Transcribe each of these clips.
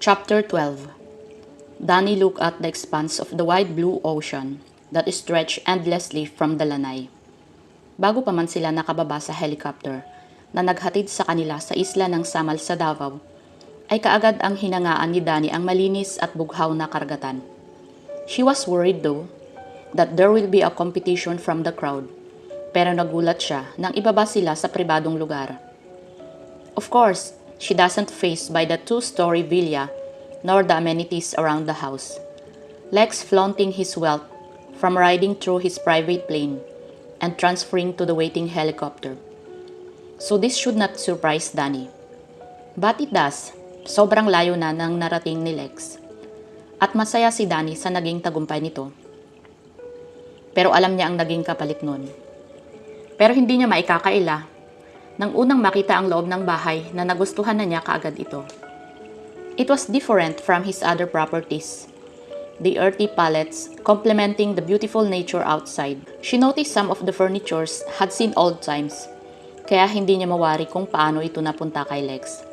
Chapter 12. Danny looked at the expanse of the wide blue ocean that stretched endlessly from the lanay. Bago pa man sila nakababa sa helicopter na naghatid sa kanila sa isla ng Samal sa Davao, ay kaagad ang hinangaan ni Danny ang malinis at bughaw na karagatan. She was worried though that there will be a competition from the crowd, pero nagulat siya nang ibaba sila sa pribadong lugar. Of course, she doesn't face by the two-story villa nor the amenities around the house. Lex flaunting his wealth from riding through his private plane and transferring to the waiting helicopter. So this should not surprise Danny. But it does. Sobrang layo na ng narating ni Lex. At masaya si Danny sa naging tagumpay nito. Pero alam niya ang naging kapalit nun. Pero hindi niya maikakaila nang unang makita ang loob ng bahay na nagustuhan na niya kaagad ito. It was different from his other properties. The earthy palettes complementing the beautiful nature outside. She noticed some of the furnitures had seen old times, kaya hindi niya mawari kung paano ito napunta kay Lex.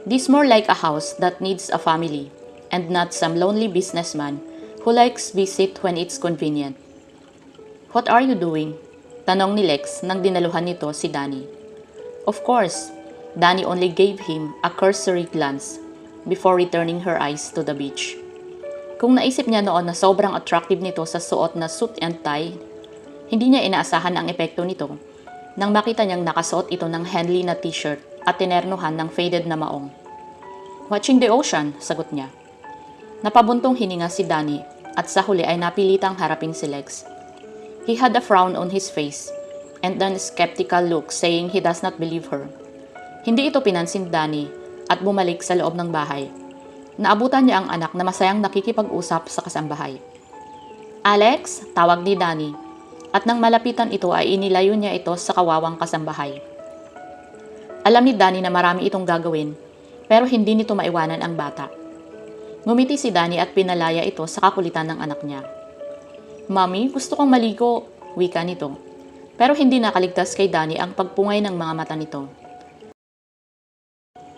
This more like a house that needs a family, and not some lonely businessman who likes visit when it's convenient. "What are you doing?" tanong ni Lex nang dinaluhan nito si Danny. Of course, Danny only gave him a cursory glance before returning her eyes to the beach. Kung naisip niya noon na sobrang attractive nito sa suot na suit and tie, hindi niya inaasahan ang epekto nito nang makita niyang nakasuot ito ng Henley na t-shirt at tinernuhan ng faded na maong. "Watching the ocean," sagot niya. Napabuntong hininga si Danny at sa huli ay napilitang harapin si Lex. He had a frown on his face and then a skeptical look saying he does not believe her. Hindi ito pinansin Danny at bumalik sa loob ng bahay. Naabutan niya ang anak na masayang nakikipag-usap sa kasambahay. "Alex," tawag ni Danny, at nang malapitan ito ay inilayo niya ito sa kawawang kasambahay. Alam ni Danny na marami itong gagawin, pero hindi nito maiwanan ang bata. Ngumiti si Danny at pinalaya ito sa kakulitan ng anak niya. "Mommy, gusto kong maligo," wika nito. Pero hindi nakaligtas kay Danny ang pagpungay ng mga mata nito.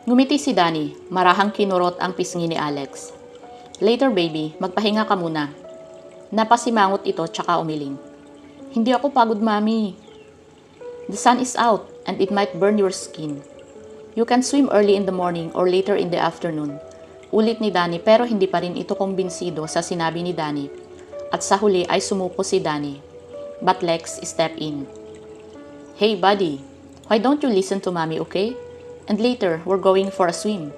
Ngumiti si Danny, marahang kinurot ang pisngi ni Alex. "Later baby, magpahinga ka muna." Napasimangot ito tsaka umiling. "Hindi ako pagod, Mami." "The sun is out and it might burn your skin. You can swim early in the morning or later in the afternoon." Ulit ni Danny pero hindi pa rin ito kumbinsido sa sinabi ni Danny. At sa huli ay sumuko si Danny. But Lex stepped in. "Hey buddy, why don't you listen to Mommy, okay? And later, we're going for a swim."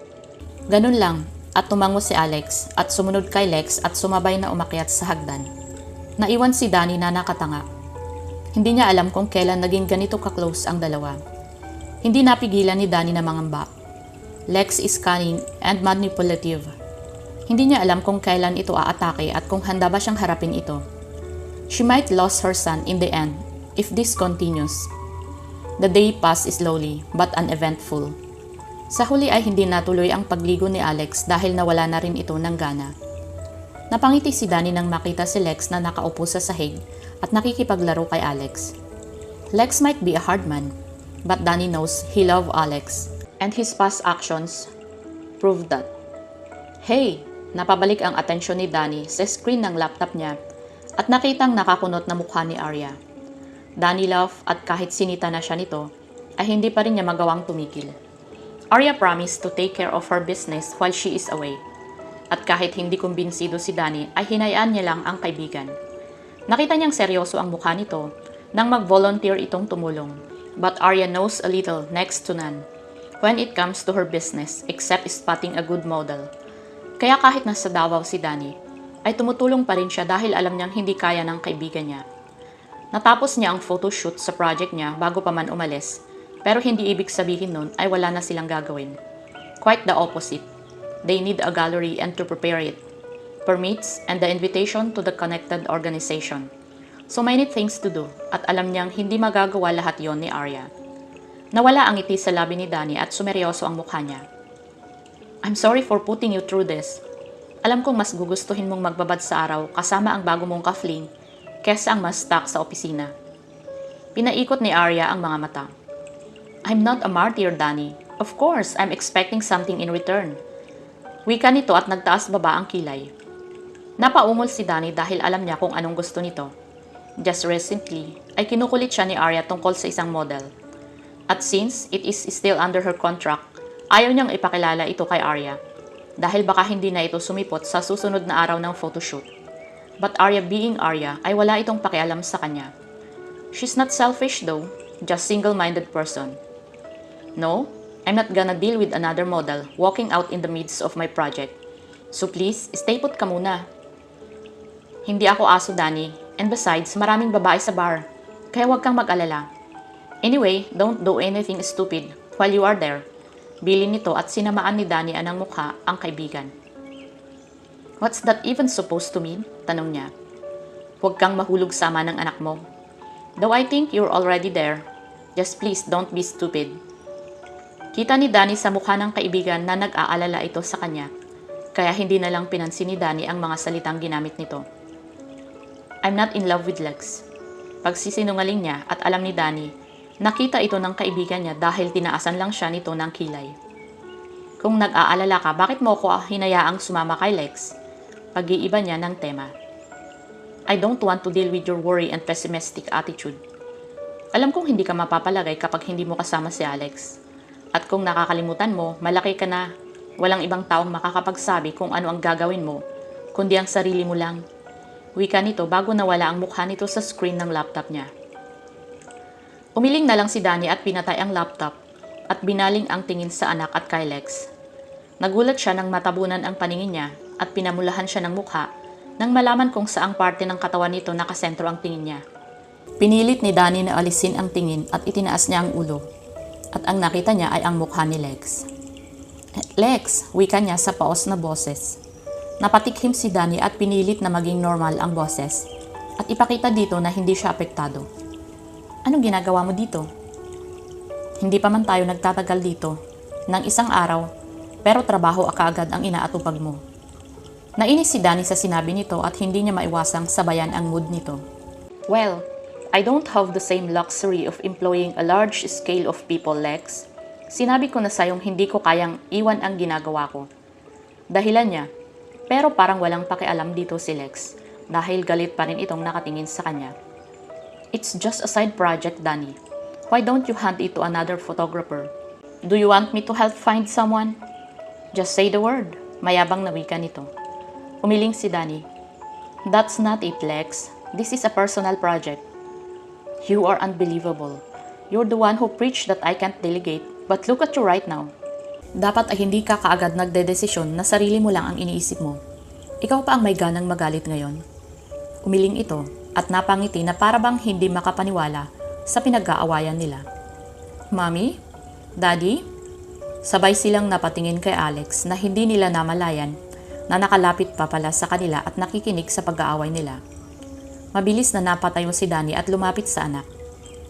Ganun lang, at tumango si Alex at sumunod kay Lex at sumabay na umakyat sa hagdan. Naiwan si Danny na nakatanga. Hindi niya alam kung kailan naging ganito ka-close ang dalawa. Hindi napigilan ni Danny na mangamba. Lex is cunning and manipulative. Hindi niya alam kung kailan ito aatake at kung handa ba siyang harapin ito. She might lose her son in the end if this continues. The day passed slowly but uneventful. Sa huli ay hindi natuloy ang pagligo ni Alex dahil nawala na rin ito ng gana. Napangiti si Danny nang makita si Lex na nakaupo sa sahig at nakikipaglaro kay Alex. Lex might be a hard man, but Danny knows he loved Alex, and his past actions proved that. "Hey!" Napabalik ang atensyon ni Danny sa screen ng laptop niya at nakitang nakakunot na mukha ni Arya. Danny laughed at kahit sinita na siya nito, ay hindi pa rin niya magawang tumigil. Arya promised to take care of her business while she is away. At kahit hindi kumbinsido si Danny, ay hinayaan niya lang ang kaibigan. Nakita niyang seryoso ang mukha nito nang mag-volunteer itong tumulong. But Arya knows a little next to none when it comes to her business except spotting a good model. Kaya kahit nasa Davao si Danny, ay tumutulong pa rin siya dahil alam niyang hindi kaya ng kaibigan niya. Natapos niya ang photoshoot sa project niya bago pa man umalis, pero hindi ibig sabihin nun ay wala na silang gagawin. Quite the opposite. They need a gallery and to prepare it, permits, and the invitation to the connected organization. So many things to do, at alam niyang hindi magagawa lahat yon ni Arya. Nawala ang ngiti sa labi ni Danny at sumeryoso ang mukha niya. "I'm sorry for putting you through this. Alam kong mas gugustuhin mong magbabad sa araw kasama ang bago mong ka-fling kesa ang mas stuck sa opisina." Pinaikot ni Arya ang mga mata. "I'm not a martyr, Danny. Of course, I'm expecting something in return. Wika nito at nagtaas baba ang kilay. Napaungol si Danny dahil alam niya kung anong gusto nito. Just recently, ay kinukulit siya ni Arya tungkol sa isang model. At since it is still under her contract, ayaw niyang ipakilala ito kay Arya dahil baka hindi na ito sumipot sa susunod na araw ng photoshoot. But Arya being Arya ay wala itong pakialam sa kanya. She's not selfish though, just single-minded person. No, I'm not gonna deal with another model walking out in the midst of my project. So please, stay put ka muna. Hindi ako aso, Danny. And besides, maraming babae sa bar. Kaya huwag kang mag-alala. Anyway, don't do anything stupid while you are there. Bilin nito at sinamaan ni Danny ng mukha ang kaibigan. What's that even supposed to mean? Tanong niya. Huwag kang mahulog sama ng anak mo. Though I think you're already there. Just please don't be stupid. Kita ni Danny sa mukha ng kaibigan na nag-aalala ito sa kanya. Kaya hindi na lang pinansin ni Danny ang mga salitang ginamit nito. I'm not in love with Lex. Pagsisinungaling niya at alam ni Danny, nakita ito ng kaibigan niya dahil tinaasan lang siya nito ng kilay. Kung nag-aalala ka, bakit mo ko hinayaang sumama kay Lex? Pag-iiba niya ng tema. I don't want to deal with your worry and pessimistic attitude. Alam kong hindi ka mapapalagay kapag hindi mo kasama si Alex. At kung nakakalimutan mo, malaki ka na. Walang ibang taong makakapagsabi kung ano ang gagawin mo, kundi ang sarili mo lang. Wika nito bago nawala ang mukha nito sa screen ng laptop niya. Umiling na lang si Danny at pinatay ang laptop at binaling ang tingin sa anak at kay Lex. Nagulat siya nang matabunan ang paningin niya at pinamulahan siya ng mukha nang malaman kung saang parte ng katawan nito nakasentro ang tingin niya. Pinilit ni Danny na alisin ang tingin at itinaas niya ang ulo. At ang nakita niya ay ang mukha ni Lex. Lex, wika niya sa paos na boses. Napatikhim si Danny at pinilit na maging normal ang boses at ipakita dito na hindi siya apektado. Anong ginagawa mo dito? Hindi pa man tayo nagtatagal dito ng isang araw pero trabaho kaagad ang inaatupag mo. Nainis si Danny sa sinabi nito at hindi niya maiwasang sabayan ang mood nito. Well, I don't have the same luxury of employing a large scale of people, Lex. Sinabi ko na sayong hindi ko kayang iwan ang ginagawa ko. Dahilan niya, pero parang walang pakialam dito si Lex dahil galit pa rin itong nakatingin sa kanya. It's just a side project, Danny. Why don't you hand it to another photographer? Do you want me to help find someone? Just say the word. Mayabang na wika nito. Umiling si Danny. That's not it, Lex. This is a personal project. You are unbelievable. You're the one who preached that I can't delegate, but look at you right now. Dapat ay hindi ka kaagad nagdedesisyon na sarili mo lang ang iniisip mo. Ikaw pa ang may ganang magalit ngayon. Umiling ito at napangiti na parabang hindi makapaniwala sa pinag-aawayan nila. Mommy? Daddy? Sabay silang napatingin kay Alex na hindi nila namalayan na nakalapit pa pala sa kanila at nakikinig sa pag-aaway nila. Mabilis na napatayo si Danny at lumapit sa anak.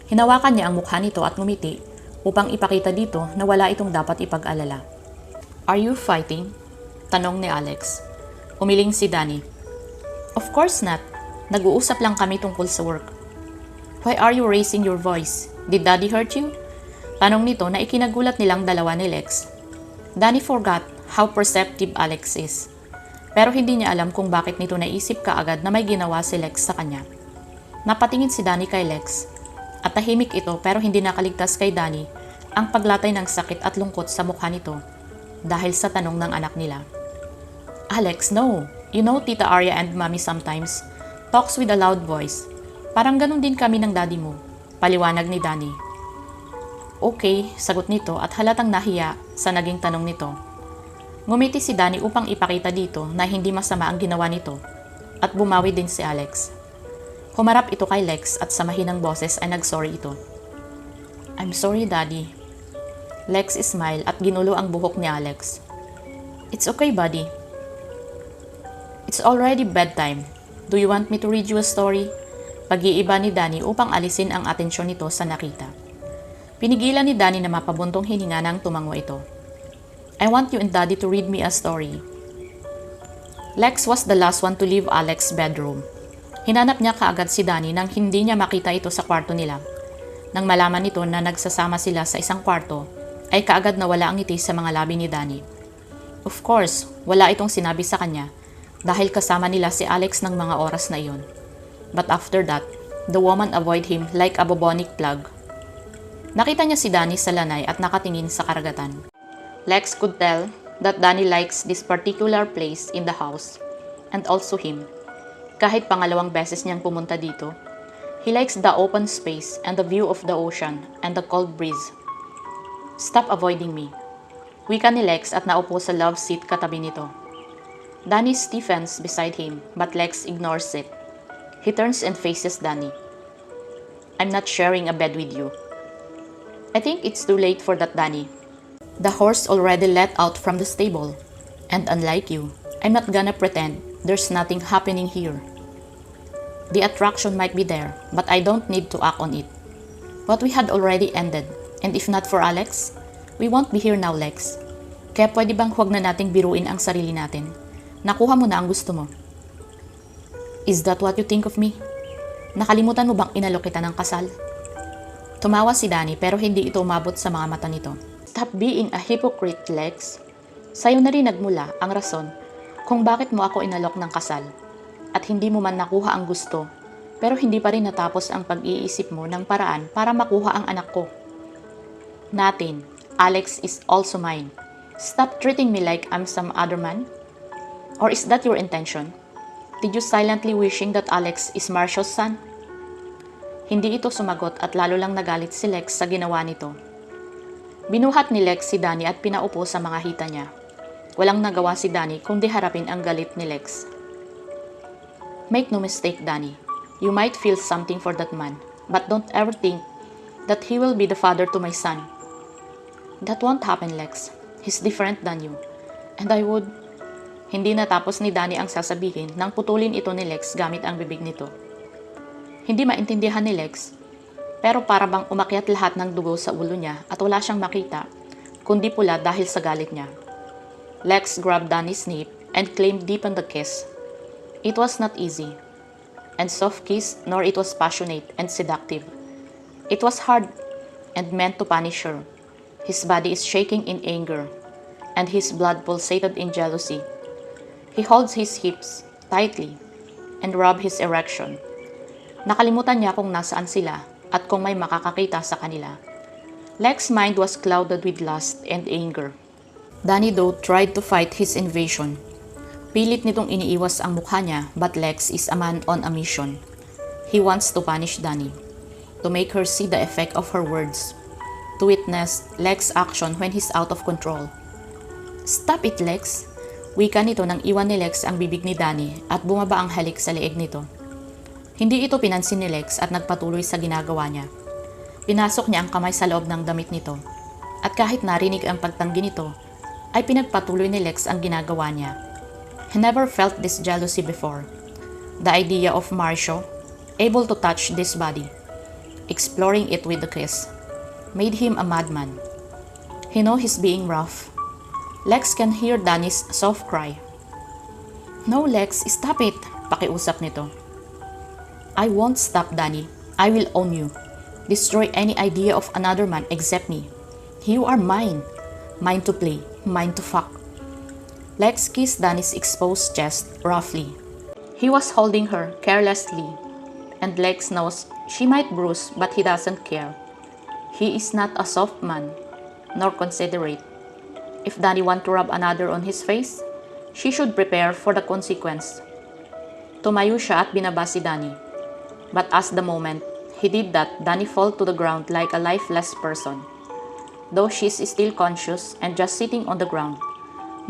Hinawakan niya ang mukha nito at ngumiti upang ipakita dito na wala itong dapat ipag-alala. Are you fighting? Tanong ni Alex. Umiling si Danny. Of course not. Nag-uusap lang kami tungkol sa work. Why are you raising your voice? Did Daddy hurt you? Tanong nito na ikinagulat nilang dalawa ni Lex. Danny forgot how perceptive Alex is. Pero hindi niya alam kung bakit nito naisip kaagad na may ginawa si Lex sa kanya. Napatingin si Danny kay Lex. At tahimik ito pero hindi nakaligtas kay Danny ang paglatay ng sakit at lungkot sa mukha nito dahil sa tanong ng anak nila. Alex, no. You know Tita Arya and Mommy sometimes talks with a loud voice. Parang ganun din kami ng daddy mo. Paliwanag ni Danny. Okay, sagot nito at halatang nahiya sa naging tanong nito. Ngumiti si Danny upang ipakita dito na hindi masama ang ginawa nito at bumawi din si Alex. Humarap ito kay Lex at sa mahinang boses ay nagsorry ito. I'm sorry, Daddy. Lex smile at ginulo ang buhok ni Alex. It's okay, buddy. It's already bedtime. Do you want me to read you a story? Pag-iiba ni Danny upang alisin ang atensyon nito sa nakita. Pinigilan ni Danny na mapabuntong hininga nang tumango ito. I want you and Daddy to read me a story. Lex was the last one to leave Alex's bedroom. Hinanap niya kaagad si Danny nang hindi niya makita ito sa kwarto nila. Nang malaman nito na nagsasama sila sa isang kwarto, ay kaagad nawala ang ngiti sa mga labi ni Danny. Of course, wala itong sinabi sa kanya dahil kasama nila si Alex ng mga oras na iyon. But after that, the woman avoided him like a bubonic plague. Nakita niya si Danny sa lanay at nakatingin sa karagatan. Lex could tell that Danny likes this particular place in the house and also him. Kahit pangalawang beses niyang pumunta dito, he likes the open space and the view of the ocean and the cold breeze. Stop avoiding me. Wika ni Lex at naupo sa love seat katabi nito. Danny stiffens beside him but Lex ignores it. He turns and faces Danny. I'm not sharing a bed with you. I think it's too late for that, Danny. The horse already let out from the stable. And unlike you, I'm not gonna pretend there's nothing happening here. The attraction might be there, but I don't need to act on it. What we had already ended, and if not for Alex, we won't be here now, Lex. Kaya pwede bang huwag na nating biruin ang sarili natin? Nakuha mo na ang gusto mo. Is that what you think of me? Nakalimutan mo bang inalok kita ng kasal? Tumawa si Danny pero hindi ito umabot sa mga mata nito. Stop being a hypocrite, Lex. Sa'yo na rin nagmula ang rason kung bakit mo ako inalok ng kasal. At hindi mo man nakuha ang gusto, pero hindi pa rin natapos ang pag-iisip mo ng paraan para makuha ang anak ko. Natin, Alex is also mine. Stop treating me like I'm some other man. Or is that your intention? Did you silently wishing that Alex is Marcia's son? Hindi ito sumagot at lalo lang nagalit si Lex sa ginawa nito. Binuhat ni Lex si Danny at pinaupo sa mga hita niya. Walang nagawa si Danny kundi harapin ang galit ni Lex. Make no mistake, Danny. You might feel something for that man, but don't ever think that he will be the father to my son. That won't happen, Lex. He's different than you. And I would... Hindi natapos ni Danny ang sasabihin nang putulin ito ni Lex gamit ang bibig nito. Hindi maintindihan ni Lex, pero para bang umakyat lahat ng dugo sa ulo niya at wala siyang makita, kundi pula dahil sa galit niya. Lex grabbed Danny's nape and claimed deep on the kiss. It was not easy, and soft kiss, nor it was passionate and seductive. It was hard and meant to punish her. His body is shaking in anger, and his blood pulsated in jealousy. He holds his hips tightly and rubs his erection. Nakalimutan niya kung nasaan sila at kung may makakakita sa kanila. Lex's mind was clouded with lust and anger. Danny though tried to fight his invasion. Pilit nitong iniiwas ang mukha niya, but Lex is a man on a mission. He wants to punish Danny, to make her see the effect of her words, to witness Lex's action when he's out of control. Stop it, Lex! Wika nito nang iwan ni Lex ang bibig ni Danny at bumaba ang halik sa leeg nito. Hindi ito pinansin ni Lex at nagpatuloy sa ginagawa niya. Pinasok niya ang kamay sa loob ng damit nito. At kahit narinig ang pagtanggi nito, ay pinagpatuloy ni Lex ang ginagawa niya. He never felt this jealousy before. The idea of Marcia, able to touch this body, exploring it with a kiss, made him a madman. He knows he's being rough. Lex can hear Danny's soft cry. No, Lex, stop it, pakiusap nito. I won't stop, Danny. I will own you. Destroy any idea of another man except me. You are mine. Mine to play, mine to fuck. Lex kissed Danny's exposed chest roughly. He was holding her carelessly, and Lex knows she might bruise but he doesn't care. He is not a soft man, nor considerate. If Danny wants to rub another on his face, she should prepare for the consequence. Tumayo siya at binaba si Danny. But as the moment he did that, Danny fell to the ground like a lifeless person. Though she is still conscious and just sitting on the ground,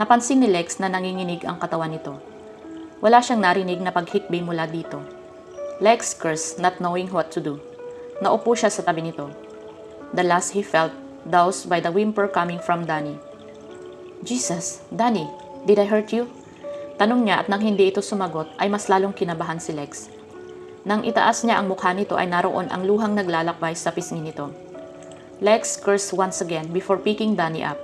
napansin ni Lex na nanginginig ang katawan nito. Wala siyang narinig na paghikbi mula dito. Lex cursed, not knowing what to do. Naupo siya sa tabi nito. The last he felt, doused by the whimper coming from Danny. Jesus, Danny, did I hurt you? Tanong niya at nang hindi ito sumagot ay mas lalong kinabahan si Lex. Nang itaas niya ang mukha nito ay naroon ang luhang naglalakbay sa pisngi nito. Lex cursed once again before picking Danny up.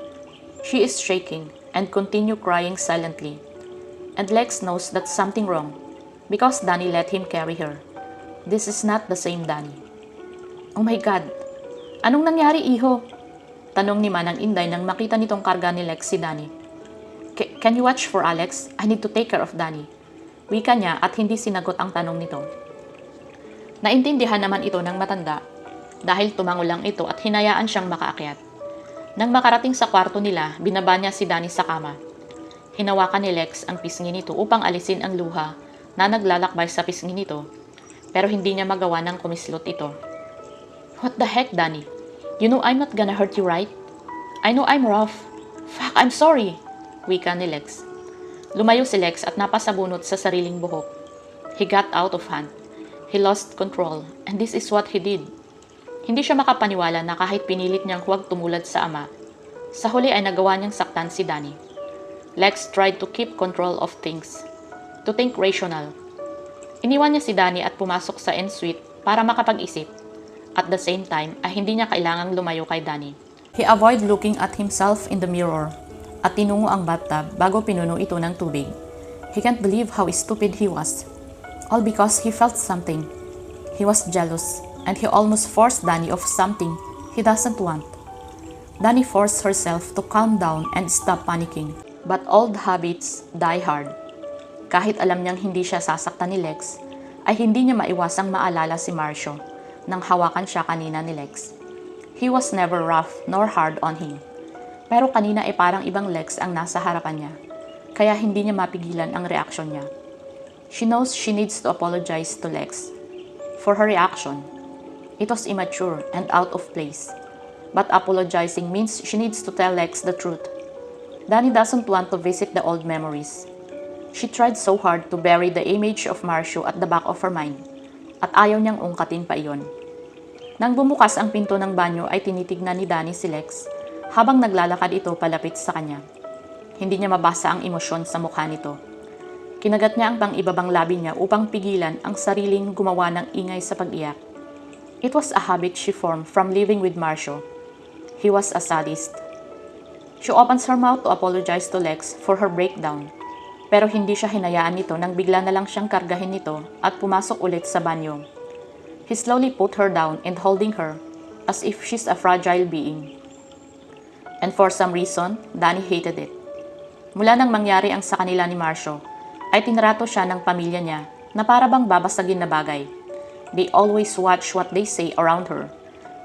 She is shaking and continue crying silently. And Lex knows that's something wrong because Danny let him carry her. This is not the same Danny. Oh my God! Anong nangyari, iho? Tanong ni Manang Inday nang makita nitong karga ni Lex si Danny. Can you watch for Alex? I need to take care of Danny. Wika niya at hindi sinagot ang tanong nito. Naintindihan naman ito ng matanda dahil tumango lang ito at hinayaan siyang makaakyat. Nang makarating sa kwarto nila, binaba niya si Danny sa kama. Hinawakan ni Lex ang pisngi nito upang alisin ang luha na naglalakbay sa pisngi nito, pero hindi niya magawa ng kumislot ito. What the heck, Danny? You know I'm not gonna hurt you, right? I know I'm rough. Fuck, I'm sorry, wika ni Lex. Lumayo si Lex at napasabunot sa sariling buhok. He got out of hand. He lost control, and this is what he did. Hindi siya makapaniwala na kahit pinilit niyang huwag tumulad sa ama, sa huli ay nagawa niyang saktan si Danny. Lex tried to keep control of things, to think rational. Iniwan niya si Danny at pumasok sa en-suite para makapag-isip. At the same time ay hindi niya kailangang lumayo kay Danny. He avoided looking at himself in the mirror at tinungo ang bathtub bago pinuno ito ng tubig. He can't believe how stupid he was. All because he felt something. He was jealous. And he almost forced Danny of something he doesn't want. Danny forced herself to calm down and stop panicking. But old habits die hard. Kahit alam niyang hindi siya sasaktan ni Lex, ay hindi niya maiwasang maalala si Marcio nang hawakan siya kanina ni Lex. He was never rough nor hard on him. Pero kanina ay parang ibang Lex ang nasa harapan niya, kaya hindi niya mapigilan ang reaksyon niya. She knows she needs to apologize to Lex for her reaction. It was immature and out of place. But apologizing means she needs to tell Lex the truth. Danny doesn't want to visit the old memories. She tried so hard to bury the image of Marcio at the back of her mind, at ayaw niyang ungkatin pa iyon. Nang bumukas ang pinto ng banyo ay tinitignan ni Danny si Lex habang naglalakad ito palapit sa kanya. Hindi niya mabasa ang emosyon sa mukha nito. Kinagat niya ang pang-ibabang labi niya upang pigilan ang sariling gumawa ng ingay sa pag-iyak. It was a habit she formed from living with Marcio. He was a sadist. She opens her mouth to apologize to Lex for her breakdown. Pero hindi siya hinayaan nito nang bigla na lang siyang kargahin nito at pumasok ulit sa banyo. He slowly put her down and holding her as if she's a fragile being. And for some reason, Danny hated it. Mula nang mangyari ang sa kanila ni Marcio, ay tinrato siya ng pamilya niya na para bang babasagin na bagay. They always watch what they say around her.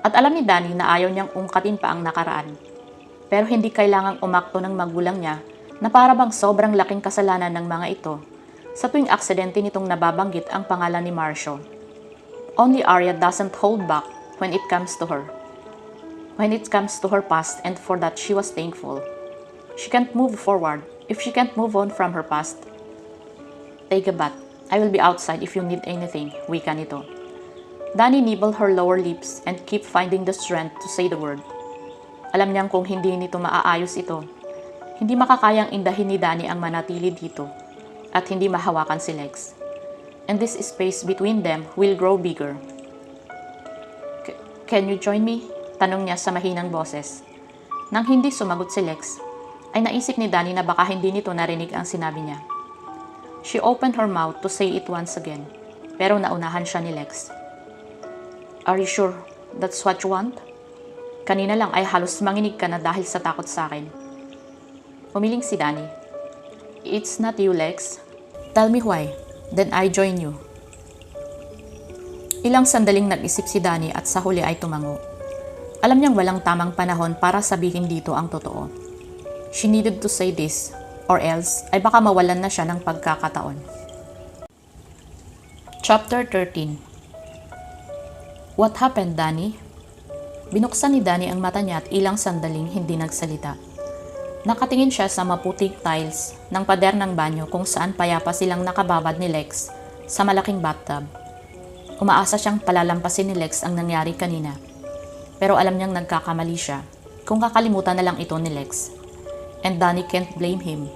At alam ni Danny na ayaw niyang ungkatin pa ang nakaraan. Pero hindi kailangang umakto ng magulang niya na para bang sobrang laking kasalanan ng mga ito sa tuwing aksidente nitong nababanggit ang pangalan ni Marcio. Only Arya doesn't hold back when it comes to her. When it comes to her past, and for that she was thankful. She can't move forward if she can't move on from her past. Take a bath. I will be outside if you need anything, wika nito. Danny nibbled her lower lips and keep finding the strength to say the word. Alam niyang kung hindi nito maaayos ito, hindi makakayang indahin ni Danny ang manatili dito at hindi mahawakan si Lex. And this space between them will grow bigger. Can you join me? Tanong niya sa mahinang boses. Nang hindi sumagot si Lex, ay naisip ni Danny na baka hindi nito narinig ang sinabi niya. She opened her mouth to say it once again, pero naunahan siya ni Lex. Are you sure that's what you want? Kanina lang ay halos manginig ka na dahil sa takot sa akin. Umiling si Danny. It's not you, Lex. Tell me why, then I join you. Ilang sandaling nag-isip si Danny at sa huli ay tumango. Alam niyang walang tamang panahon para sabihin dito ang totoo. She needed to say this, or else ay baka mawalan na siya ng pagkakataon. Chapter 13. What happened, Danny? Binuksan ni Danny ang mata niya at ilang sandaling hindi nagsalita. Nakatingin siya sa maputing tiles ng pader ng banyo kung saan payapa silang nakababad ni Lex sa malaking bathtub. Umaasa siyang palalampasin ni Lex ang nangyari kanina. Pero alam niyang nagkakamali siya kung kakalimutan na lang ito ni Lex. And Danny can't blame him.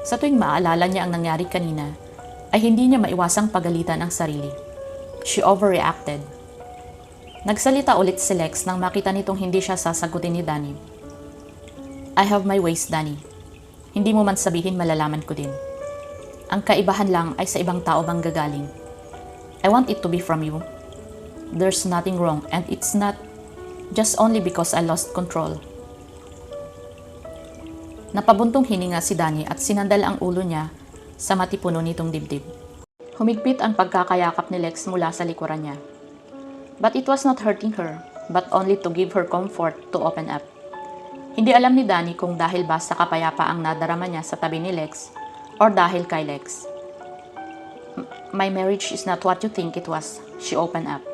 Sa tuwing maalala niya ang nangyari kanina, ay hindi niya maiwasang pagalitan ang sarili. She overreacted. Nagsalita ulit si Lex nang makita nitong hindi siya sasagutin ni Danny. I have my ways, Danny. Hindi mo man sabihin malalaman ko din. Ang kaibahan lang ay sa ibang tao manggagaling. I want it to be from you. There's nothing wrong and it's not just only because I lost control. Napabuntong hininga si Danny at sinandal ang ulo niya sa matipuno nitong dibdib. Humigpit ang pagkakayakap ni Lex mula sa likuran niya. But it was not hurting her, but only to give her comfort to open up. Hindi alam ni Danny kung dahil ba sa kapayapa ang nadarama niya sa tabi ni Lex or dahil kay Lex. My marriage is not what you think it was, she opened up.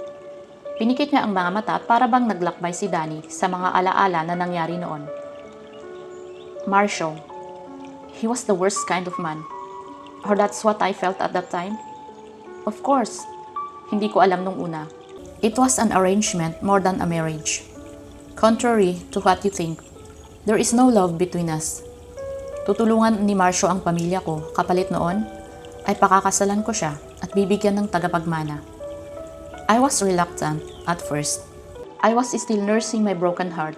Pinikit niya ang mga mata at para bang naglakbay si Danny sa mga alaala na nangyari noon. Marshall, he was the worst kind of man. Or that's what I felt at that time? Of course, hindi ko alam nung una. It was an arrangement more than a marriage. Contrary to what you think, there is no love between us. Tutulungan ni Marshall ang pamilya ko, kapalit noon ay pakakasalan ko siya at bibigyan ng tagapagmana. I was reluctant at first. I was still nursing my broken heart.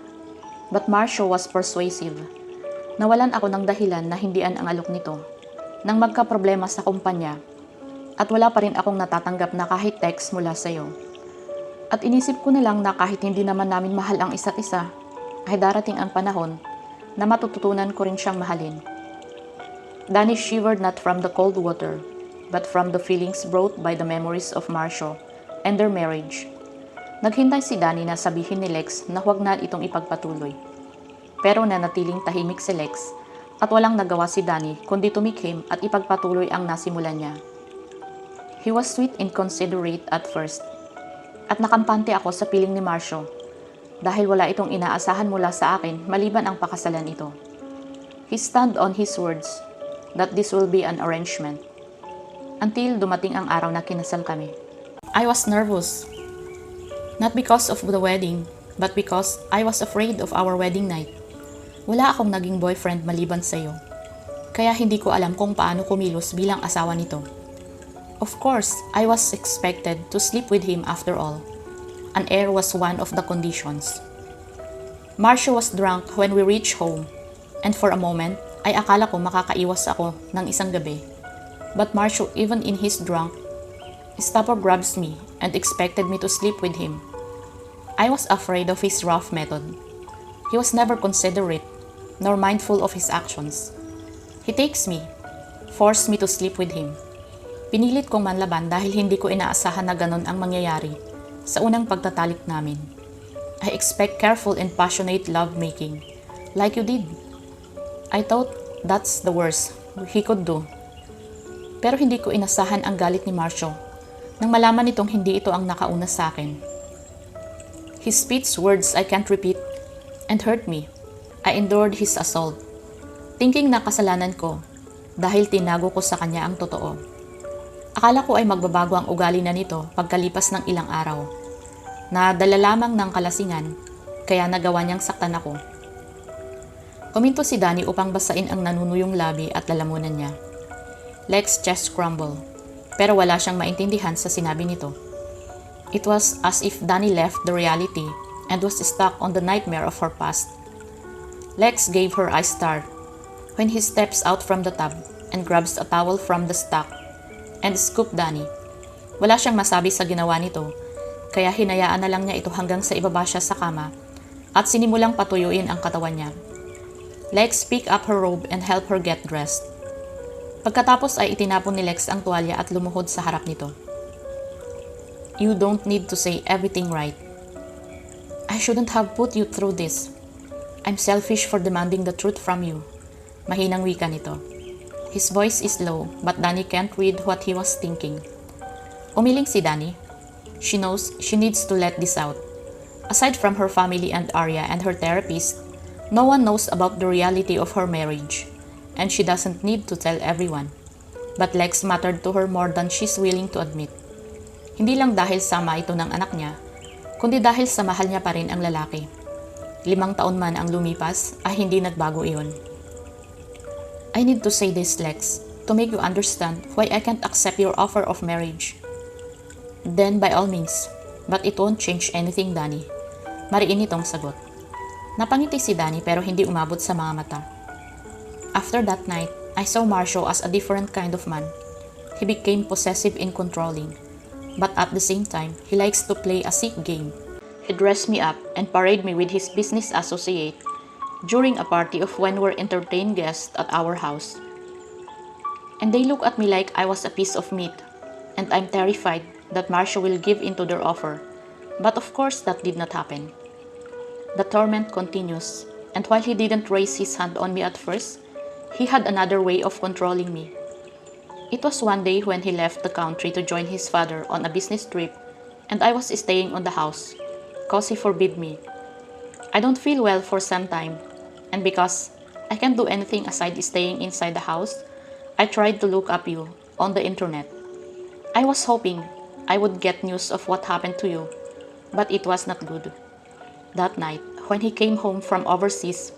But Marshall was persuasive. Nawalan ako ng dahilan na hindian ang alok nito nang magka-problema sa kumpanya at wala pa rin akong natatanggap na kahit text mula sa iyo. At inisip ko na lang na kahit hindi naman namin mahal ang isa't isa, ay darating ang panahon na matututunan ko rin siyang mahalin. Danny shivered not from the cold water, but from the feelings brought by the memories of Marshall and their marriage. Naghintay si Danny na sabihin ni Lex na huwag na itong ipagpatuloy. Pero nanatiling tahimik si Lex at walang nagawa si Danny kundi tumikhim at ipagpatuloy ang nasimulan niya. He was sweet and considerate at first. At nakampante ako sa piling ni Marshall dahil wala itong inaasahan mula sa akin maliban ang pakasalan ito. He stand on his words that this will be an arrangement until dumating ang araw na kinasal kami. I was nervous, not because of the wedding, but because I was afraid of our wedding night. Wala akong naging boyfriend maliban sa iyo, kaya hindi ko alam kung paano kumilos bilang asawa nito. Of course, I was expected to sleep with him after all. An heir was one of the conditions. Marshall was drunk when we reached home, and for a moment, ay akala ko makakaiwas ako ng isang gabi. But Marshall, even in his drunk, stopper grabs me and expected me to sleep with him. I was afraid of his rough method. He was never considerate, nor mindful of his actions. He takes me, forced me to sleep with him. Pinilit kong manlaban dahil hindi ko inaasahan na ganon ang mangyayari sa unang pagtatalik namin. I expect careful and passionate lovemaking, like you did. I thought that's the worst he could do. Pero hindi ko inasahan ang galit ni Marshall nang malaman nitong hindi ito ang nakauna sa akin. He speaks words I can't repeat and hurt me. I endured his assault, thinking na kasalanan ko dahil tinago ko sa kanya ang totoo. Akala ko ay magbabago ang ugali na nito pagkalipas ng ilang araw. Nadala lamang ng kalasingan, kaya nagawa niyang saktan ako. Kuminto si Danny upang basain ang nanunuyong labi at lalamunan niya. Lex chest crumble, pero wala siyang maintindihan sa sinabi nito. It was as if Danny left the reality and was stuck on the nightmare of her past. Lex gave her a start when he steps out from the tub and grabs a towel from the stock and scooped Danny. Wala siyang masabi sa ginawa nito, kaya hinayaan na lang niya ito hanggang sa ibaba siya sa kama at sinimulang patuyuin ang katawan niya. Lex picked up her robe and helped her get dressed. Pagkatapos ay itinapon ni Lex ang tuwalya at lumuhod sa harap nito. You don't need to say everything right. I shouldn't have put you through this. I'm selfish for demanding the truth from you. Mahinang wika nito. His voice is low, but Danny can't read what he was thinking. Umiling si Danny. She knows she needs to let this out. Aside from her family and Arya and her therapist, no one knows about the reality of her marriage, and she doesn't need to tell everyone. But Lex mattered to her more than she's willing to admit. Hindi lang dahil sama ito ng anak niya, kundi dahil sa mahal niya pa rin ang lalaki. 5 taon man ang lumipas, ay hindi nagbago iyon. I need to say this, Lex, to make you understand why I can't accept your offer of marriage. Then by all means, but it won't change anything, Danny. Mariin itong sagot. Napangiti si Danny pero hindi umabot sa mga mata. After that night, I saw Marshall as a different kind of man. He became possessive and controlling, but at the same time, he likes to play a sick game. He dressed me up and paraded me with his business associate during a party of when we entertained guests at our house. And they look at me like I was a piece of meat, and I'm terrified that Marcia will give in to their offer. But of course that did not happen. The torment continues, and while he didn't raise his hand on me at first, he had another way of controlling me. It was one day when he left the country to join his father on a business trip, and I was staying on the house, cause he forbid me. I don't feel well for some time, and because I can't do anything aside staying inside the house, I tried to look up you on the internet. I was hoping I would get news of what happened to you, but it was not good. That night, when he came home from overseas,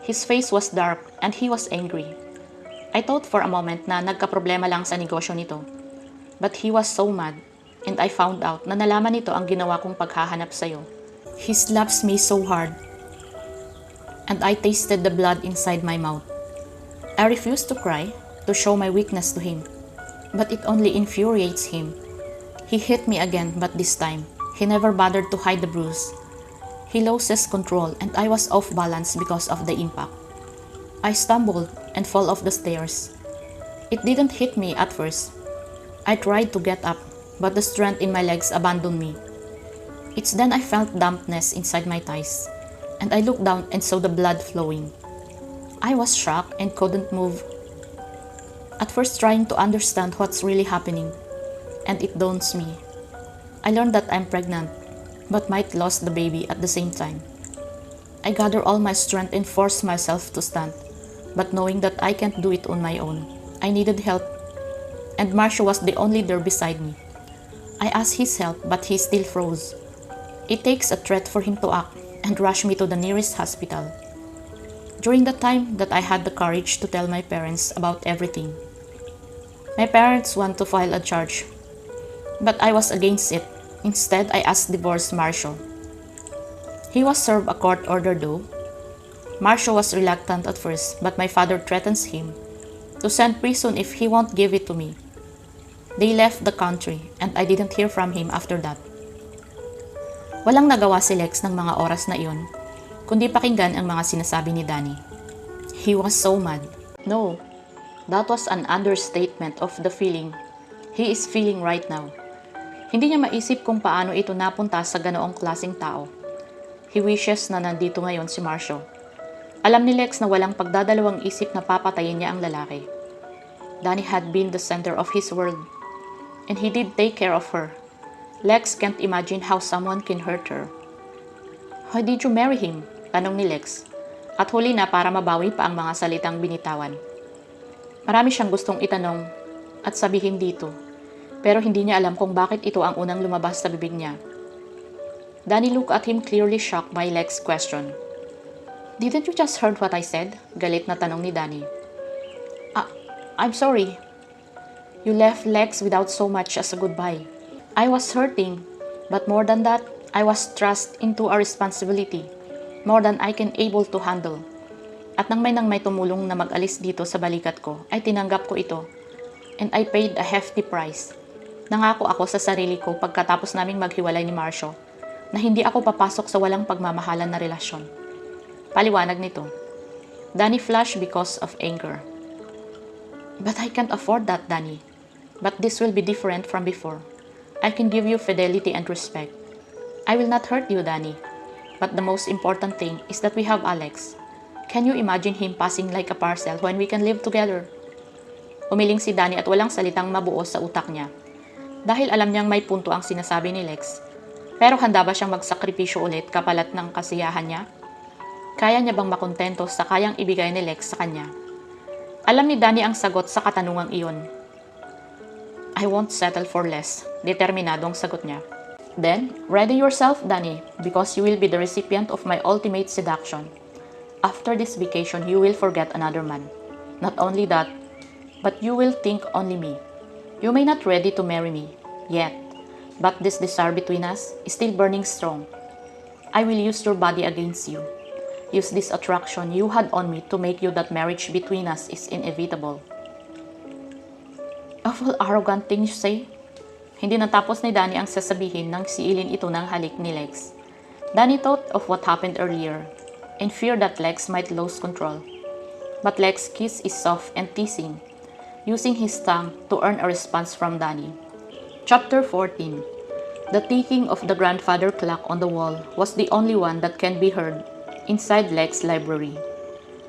his face was dark and he was angry. I thought for a moment na nagkaproblema lang sa negosyo nito. But he was so mad, and I found out na nalaman nito ang ginawa kong paghahanap sa'yo. He slaps me so hard, and I tasted the blood inside my mouth. I refused to cry, to show my weakness to him, but it only infuriates him. He hit me again, but this time, he never bothered to hide the bruise. He loses control, and I was off balance because of the impact. I stumbled and fell off the stairs. It didn't hit me at first. I tried to get up, but the strength in my legs abandoned me. It's then I felt dampness inside my thighs, and I looked down and saw the blood flowing. I was shocked and couldn't move. At first trying to understand what's really happening, and it dawns me. I learned that I'm pregnant, but might lose the baby at the same time. I gather all my strength and force myself to stand, but knowing that I can't do it on my own, I needed help, and Marcia was the only there beside me. I asked his help, but he still froze. It takes a threat for him to act and rush me to the nearest hospital. During the time that I had the courage to tell my parents about everything. My parents want to file a charge, but I was against it. Instead, I asked divorce Marcia. He was served a court order though. Marcia was reluctant at first, but my father threatens him to send prison if he won't give it to me. They left the country, and I didn't hear from him after that. Walang nagawa si Lex ng mga oras na iyon, kundi pakinggan ang mga sinasabi ni Danny. He was so mad. No, that was an understatement of the feeling he is feeling right now. Hindi niya maisip kung paano ito napunta sa ganoong klaseng tao. He wishes na nandito ngayon si Marcia. Alam ni Lex na walang pagdadalawang isip na papatayin niya ang lalaki. Danny had been the center of his world, and he did take care of her. Lex can't imagine how someone can hurt her. Why did you marry him? Tanong ni Lex. At huli na para mabawi pa ang mga salitang binitawan. Marami siyang gustong itanong at sabihin dito, pero hindi niya alam kung bakit ito ang unang lumabas sa bibig niya. Danny looked at him clearly shocked by Lex's question. Didn't you just heard what I said? Galit na tanong ni Danny. I'm sorry. You left Lex without so much as a goodbye. I was hurting, but more than that, I was thrust into a responsibility, more than I can able to handle. At nang may tumulong na mag-alis dito sa balikat ko, ay tinanggap ko ito, and I paid a hefty price. Nangako ako sa sarili ko pagkatapos naming maghiwalay ni Marcia, na hindi ako papasok sa walang pagmamahalan na relasyon. Paliwanag nito. Danny flushed because of anger. But I can't afford that, Danny. But this will be different from before. I can give you fidelity and respect. I will not hurt you, Danny. But the most important thing is that we have Alex. Can you imagine him passing like a parcel when we can live together? Umiling si Danny at walang salitang mabuo sa utak niya. Dahil alam niyang may punto ang sinasabi ni Lex. Pero handa ba siyang magsakripisyo ulit kapalat ng kasiyahan niya? Kaya niya bang makontento sa kayang ibigay ni Lex sa kanya? Alam ni Danny ang sagot sa katanungang iyon. I won't settle for less. Determinadong sagot niya. Then, ready yourself, Danny, because you will be the recipient of my ultimate seduction. After this vacation, you will forget another man. Not only that, but you will think only me. You may not ready to marry me yet, but this desire between us is still burning strong. I will use your body against you. Use this attraction you had on me to make you that marriage between us is inevitable. Awful arrogant thing you say. Hindi natapos ni Danny ang sasabihin nang siilin ito ng halik ni Lex. Danny thought of what happened earlier, in fear that Lex might lose control. But Lex's kiss is soft and teasing, using his tongue to earn a response from Danny. Chapter 14. The ticking of the grandfather clock on the wall was the only one that can be heard inside Lex's library.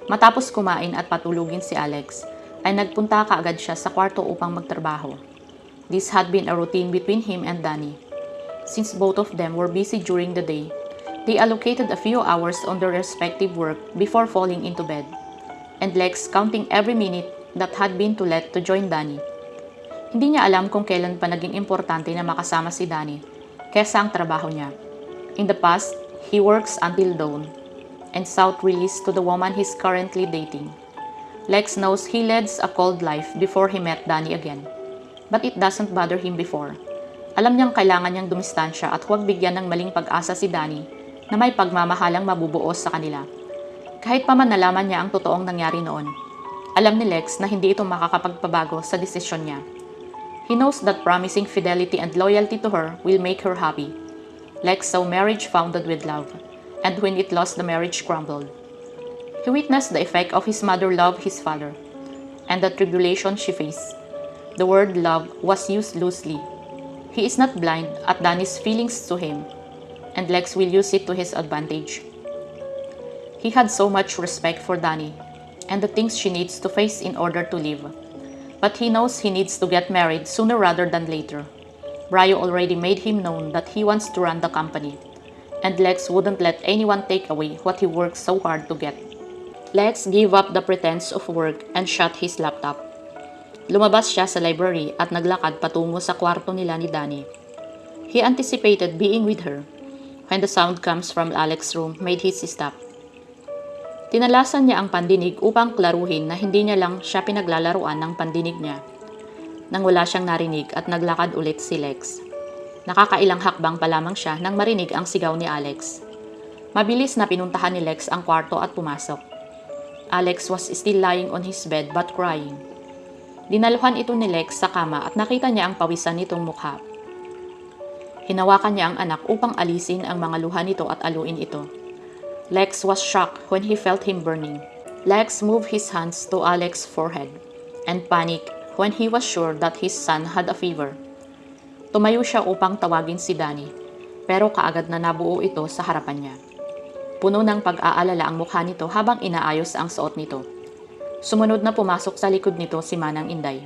Matapos kumain at patulugin si Alex, ay nagpunta kaagad siya sa kwarto upang magtrabaho. This had been a routine between him and Danny. Since both of them were busy during the day, they allocated a few hours on their respective work before falling into bed, and Lex counting every minute that had been too late to join Danny. Hindi niya alam kung kailan pa naging importante na makasama si Danny kesa ang trabaho niya. In the past, he works until dawn and sought release to the woman he's currently dating. Lex knows he leads a cold life before he met Danny again, but it doesn't bother him before. Alam niyang kailangan niyang dumistansya at huwag bigyan ng maling pag-asa si Danny na may pagmamahalang mabubuos sa kanila. Kahit pa man nalaman niya ang totoong nangyari noon, alam ni Lex na hindi ito makakapagpabago sa desisyon niya. He knows that promising fidelity and loyalty to her will make her happy. Lex saw marriage founded with love, and when it lost, the marriage crumbled. He witnessed the effect of his mother love his father, and the tribulation she faced. The word love was used loosely. He is not blind at Danny's feelings to him, and Lex will use it to his advantage. He had so much respect for Danny, and the things she needs to face in order to live. But he knows he needs to get married sooner rather than later. Brayo already made him known that he wants to run the company, and Lex wouldn't let anyone take away what he worked so hard to get. Lex gave up the pretense of work and shut his laptop. Lumabas siya sa library at naglakad patungo sa kwarto nila ni Danny. He anticipated being with her when the sound comes from Alex's room made his stop. Tinalasan niya ang pandinig upang klaruhin na hindi niya lang siya pinaglalaruan ng pandinig niya. Nang wala siyang narinig at naglakad ulit si Lex. Nakakailang hakbang pa lamang siya nang marinig ang sigaw ni Alex. Mabilis na pinuntahan ni Lex ang kwarto at pumasok. Alex was still lying on his bed but crying. Dinaluhan ito ni Lex sa kama at nakita niya ang pawisan nitong mukha. Hinawakan niya ang anak upang alisin ang mga luha nito at aluin ito. Lex was shocked when he felt him burning. Lex moved his hands to Alex's forehead and panicked when he was sure that his son had a fever. Tumayo siya upang tawagin si Danny, pero kaagad na nabuo ito sa harapan niya. Puno ng pag-aalala ang mukha nito habang inaayos ang suot nito. Sumunod na pumasok sa likod nito si Manang Inday.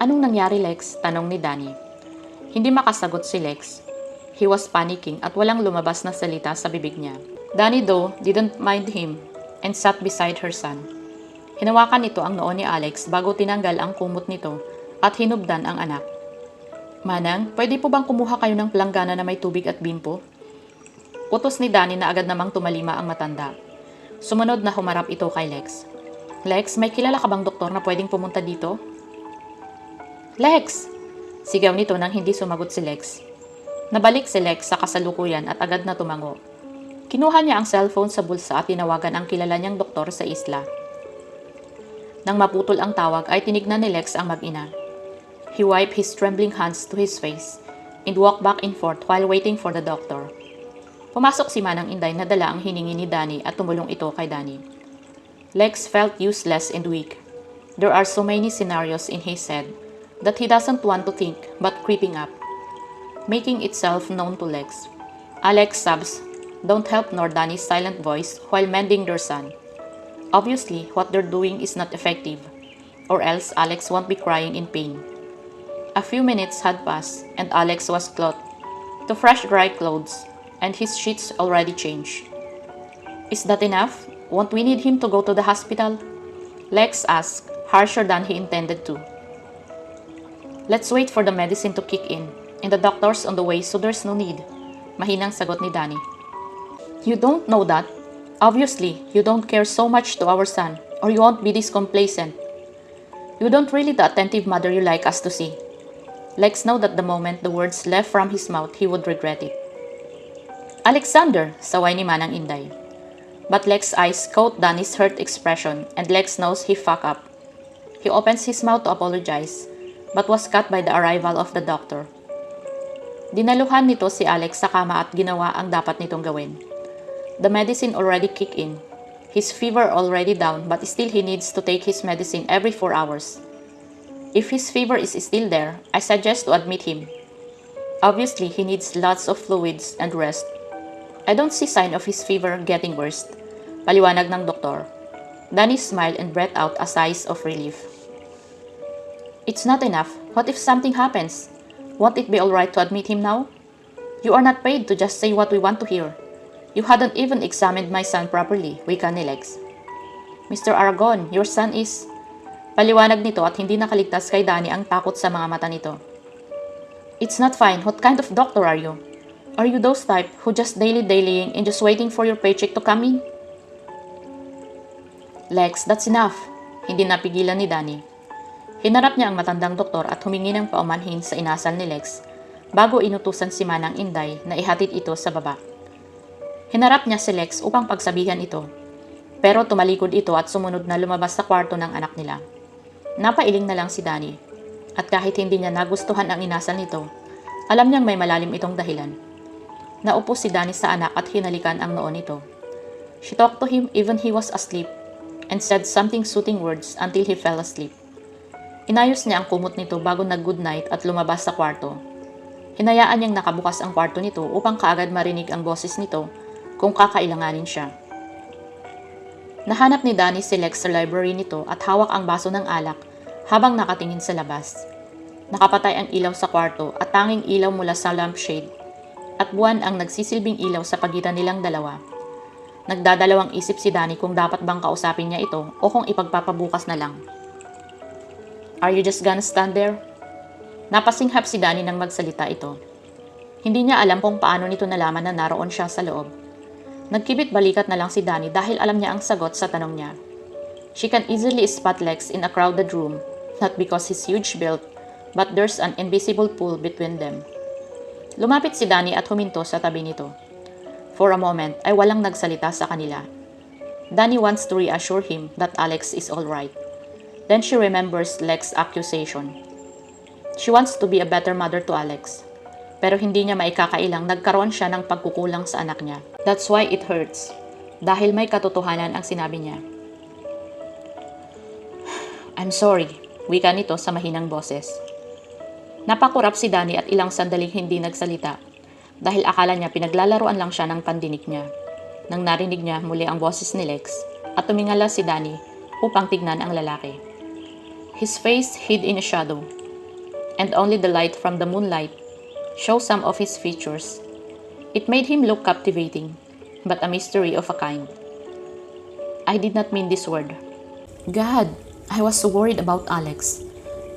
"Anong nangyari, Lex?" tanong ni Danny. Hindi makasagot si Lex. He was panicking at walang lumabas na salita sa bibig niya. Danny though didn't mind him and sat beside her son. Hinawakan nito ang noo ni Alex bago tinanggal ang kumot nito at hinubdan ang anak. "Manang, pwede po bang kumuha kayo ng planggana na may tubig at bimpo?" Utos ni Danny na agad namang tumalima ang matanda. Sumunod na humarap ito kay Lex. "Lex, may kilala ka bang doktor na pwedeng pumunta dito?" "Lex!" Sigaw nito nang hindi sumagot si Lex. Nabalik si Lex sa kasalukuyan at agad na tumango. Kinuha niya ang cellphone sa bulsa at tinawagan ang kilala niyang doktor sa isla. Nang maputol ang tawag ay tinignan ni Lex ang mag-ina. He wiped his trembling hands to his face and walked back and forth while waiting for the doctor. Pumasok si Manang Inday na dala ang hiningi ni Danny at tumulong ito kay Danny. Lex felt useless and weak. There are so many scenarios in his head that he doesn't want to think but creeping up, making itself known to Lex. Alex sobs don't help nor Danny's silent voice while mending their son. Obviously, what they're doing is not effective, or else Alex won't be crying in pain. A few minutes had passed and Alex was clothed to fresh dry clothes and his sheets already changed. "Is that enough? Won't we need him to go to the hospital?" Lex asked, harsher than he intended to. "Let's wait for the medicine to kick in, and the doctor's on the way so there's no need," mahinang sagot ni Danny. "You don't know that. Obviously, you don't care so much to our son, or you won't be this complacent. You don't really the attentive mother you like us to see." Lex knew that the moment the words left from his mouth, he would regret it. "Alexander!" saway ni Manang Inday. But Lex's eyes caught Danny's hurt expression, and Lex knows he fucked up. He opens his mouth to apologize, but was cut by the arrival of the doctor. Dinaluhan nito si Alex sa kama at ginawa ang dapat nitong gawin. The medicine already kicked in. His fever already down, but still he needs to take his medicine every 4 hours. If his fever is still there, I suggest to admit him. Obviously, he needs lots of fluids and rest. I don't see sign of his fever getting worse. Paliwanag ng doktor. Danny smiled and breathed out a sigh of relief. It's not enough. What if something happens? Won't it be alright to admit him now? You are not paid to just say what we want to hear. You hadn't even examined my son properly, wika ni Lex. Mr. Aragon, your son is... Paliwanag nito at hindi nakaligtas kay Danny ang takot sa mga mata nito. It's not fine. What kind of doctor are you? Are you those type who just dailying and just waiting for your paycheck to come in? Lex, that's enough. Hindi napigilan ni Danny. Hinarap niya ang matandang doktor at humingi ng paumanhin sa inasal ni Lex bago inutusan si Manang Inday na ihatid ito sa baba. Hinarap niya si Lex upang pagsabihan ito, pero tumalikod ito at sumunod na lumabas sa kwarto ng anak nila. Napailing na lang si Danny, at kahit hindi niya nagustuhan ang inasal nito, alam niyang may malalim itong dahilan. Naupo si Danny sa anak at hinalikan ang noo nito. She talked to him even he was asleep and said something soothing words until he fell asleep. Inayos niya ang kumot nito bago nag-good night at lumabas sa kwarto. Hinayaan niyang nakabukas ang kwarto nito upang kaagad marinig ang boses nito kung kakailanganin siya. Nahanap ni Danny si Lex sa library nito at hawak ang baso ng alak habang nakatingin sa labas. Nakapatay ang ilaw sa kwarto at tanging ilaw mula sa lampshade at buwan ang nagsisilbing ilaw sa pagitan nilang dalawa. Nagdadalawang isip si Danny kung dapat bang kausapin niya ito o kung ipagpapabukas na lang. Are you just gonna stand there? Napasinghap si Danny nang magsalita ito. Hindi niya alam kung paano nito nalaman na naroon siya sa loob. Nagkibit balikat na lang si Danny dahil alam niya ang sagot sa tanong niya. She can easily spot Lex in a crowded room, not because he's huge built, but there's an invisible pull between them. Lumapit si Danny at huminto sa tabi nito. For a moment ay walang nagsalita sa kanila. Danny wants to reassure him that Alex is alright. Then she remembers Lex's accusation. She wants to be a better mother to Alex. Pero hindi niya maikakailang nagkaroon siya ng pagkukulang sa anak niya. That's why it hurts. Dahil may katotohanan ang sinabi niya. I'm sorry, wika nito sa mahinang boses. Napakurap si Danny at ilang sandaling hindi nagsalita dahil akala niya pinaglalaruan lang siya ng pandinig niya. Nang narinig niya muli ang boses ni Lex at tumingala si Danny upang tignan ang lalaki. His face hid in a shadow and only the light from the moonlight show some of his features. It made him look captivating, but a mystery of a kind. I did not mean this word. God, I was so worried about Alex,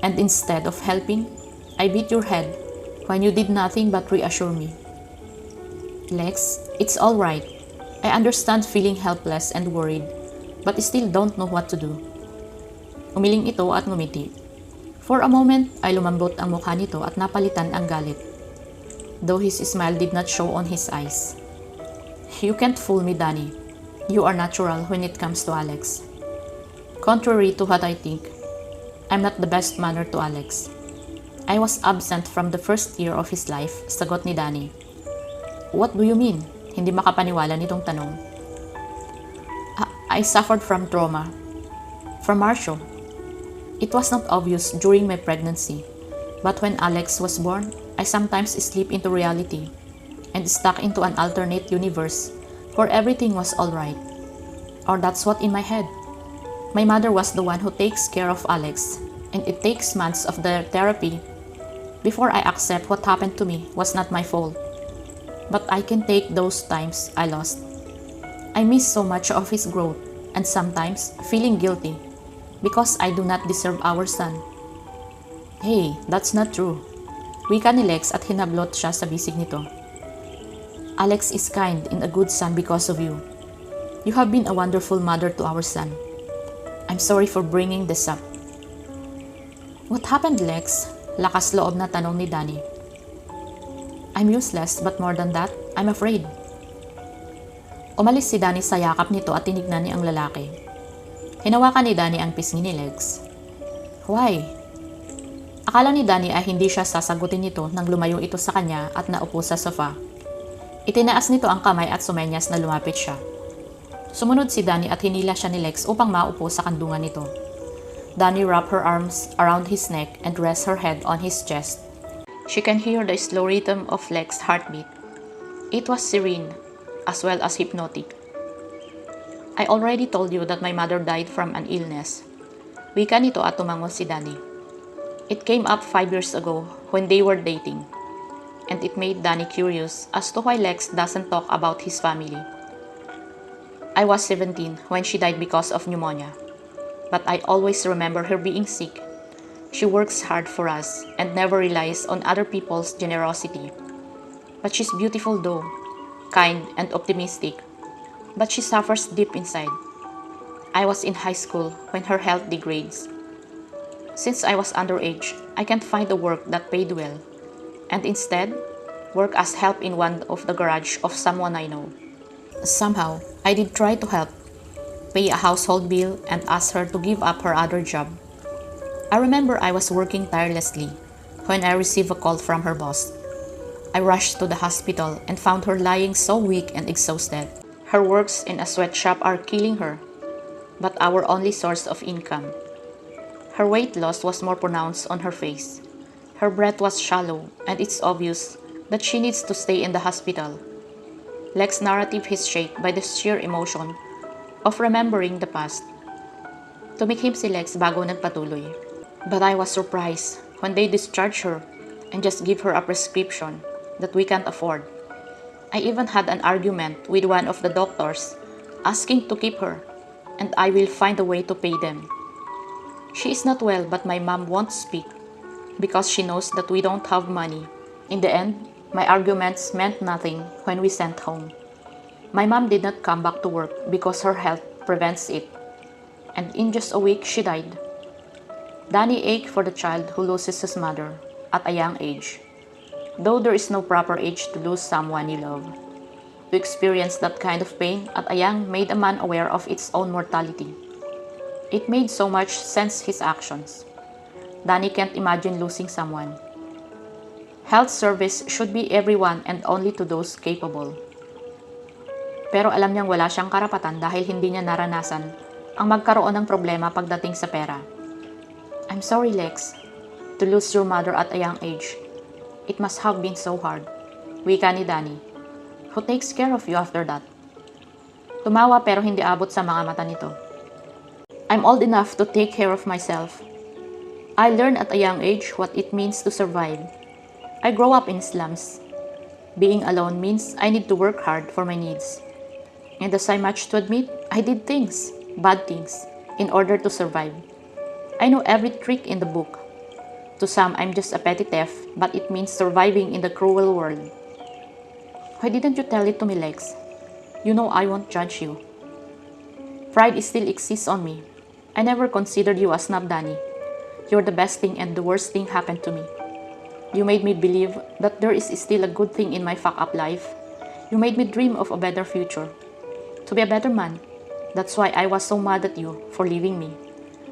and instead of helping, I beat your head when you did nothing but reassure me. Lex, it's all right. I understand feeling helpless and worried, but still don't know what to do. Umiling ito at ngumiti. For a moment ay lumambot ang mukha nito at napalitan ang galit. Though his smile did not show on his eyes. You can't fool me, Danny. You are natural when it comes to Alex. Contrary to what I think, I'm not the best manner to Alex. I was absent from the first year of his life, sagot ni Danny. What do you mean? Hindi makapaniwala nitong tanong. I suffered from trauma. From Marcio. It was not obvious during my pregnancy, but when Alex was born, I sometimes slip into reality and stuck into an alternate universe where everything was alright. Or that's what in my head. My mother was the one who takes care of Alex, and it takes months of their therapy before I accept what happened to me was not my fault. But I can take those times I lost. I miss so much of his growth and sometimes feeling guilty because I do not deserve our son. Hey, that's not true. Wika ni Lex at hinablot siya sa bisig nito. Alex is kind and a good son because of you. You have been a wonderful mother to our son. I'm sorry for bringing this up. What happened, Lex? Lakas loob na tanong ni Danny. I'm useless, but more than that, I'm afraid. Umalis si Danny sa yakap nito at tinignan niya ang lalaki. Hinawakan ni Danny ang pisngi ni Lex. Why? Akala ni Danny ay hindi siya sasagutin nito nang lumayo ito sa kanya at naupo sa sofa. Itinaas nito ang kamay at sumenyas na lumapit siya. Sumunod si Danny at hinila siya ni Lex upang maupo sa kandungan nito. Danny wrapped her arms around his neck and rested her head on his chest. She can hear the slow rhythm of Lex's heartbeat. It was serene, as well as hypnotic. I already told you that my mother died from an illness. Wika nito at tumango si Danny. It came up 5 years ago when they were dating. And it made Danny curious as to why Lex doesn't talk about his family. I was 17 when she died because of pneumonia. But I always remember her being sick. She works hard for us and never relies on other people's generosity. But she's beautiful though, kind and optimistic. But she suffers deep inside. I was in high school when her health degrades. Since I was underage, I can't find a work that paid well. And instead, work as help in one of the garage of someone I know. Somehow, I did try to help, pay a household bill and ask her to give up her other job. I remember I was working tirelessly when I received a call from her boss. I rushed to the hospital and found her lying so weak and exhausted. Her works in a sweatshop are killing her, but our only source of income. Her weight loss was more pronounced on her face. Her breath was shallow, and it's obvious that she needs to stay in the hospital. Lex's narrative is shaped by the sheer emotion of remembering the past. Tumikhim si Lex bago nagpatuloy. But I was surprised when they discharged her and just give her a prescription that we can't afford. I even had an argument with one of the doctors asking to keep her, and I will find a way to pay them. She is not well, but my mom won't speak because she knows that we don't have money. In the end, my arguments meant nothing when we sent home. My mom did not come back to work because her health prevents it. And in just a week, she died. Danny ached for the child who loses his mother at a young age. Though there is no proper age to lose someone you love. To experience that kind of pain at a young made a man aware of its own mortality. It made so much sense his actions. Danny can't imagine losing someone. Health service should be everyone and only to those capable. Pero alam niyang wala siyang karapatan dahil hindi niya naranasan ang magkaroon ng problema pagdating sa pera. I'm sorry, Lex, to lose your mother at a young age. It must have been so hard. Wika ni Danny. Who takes care of you after that? Tumawa pero hindi abot sa mga mata nito. I'm old enough to take care of myself. I learned at a young age what it means to survive. I grew up in slums. Being alone means I need to work hard for my needs. And as I much to admit, I did things, bad things, in order to survive. I know every trick in the book. To some, I'm just a petty thief, but it means surviving in the cruel world. Why didn't you tell it to me, Lex? You know I won't judge you. Pride still exists on me. I never considered you a snob, Danny. You're the best thing and the worst thing happened to me. You made me believe that there is still a good thing in my fuck-up life. You made me dream of a better future. To be a better man. That's why I was so mad at you for leaving me.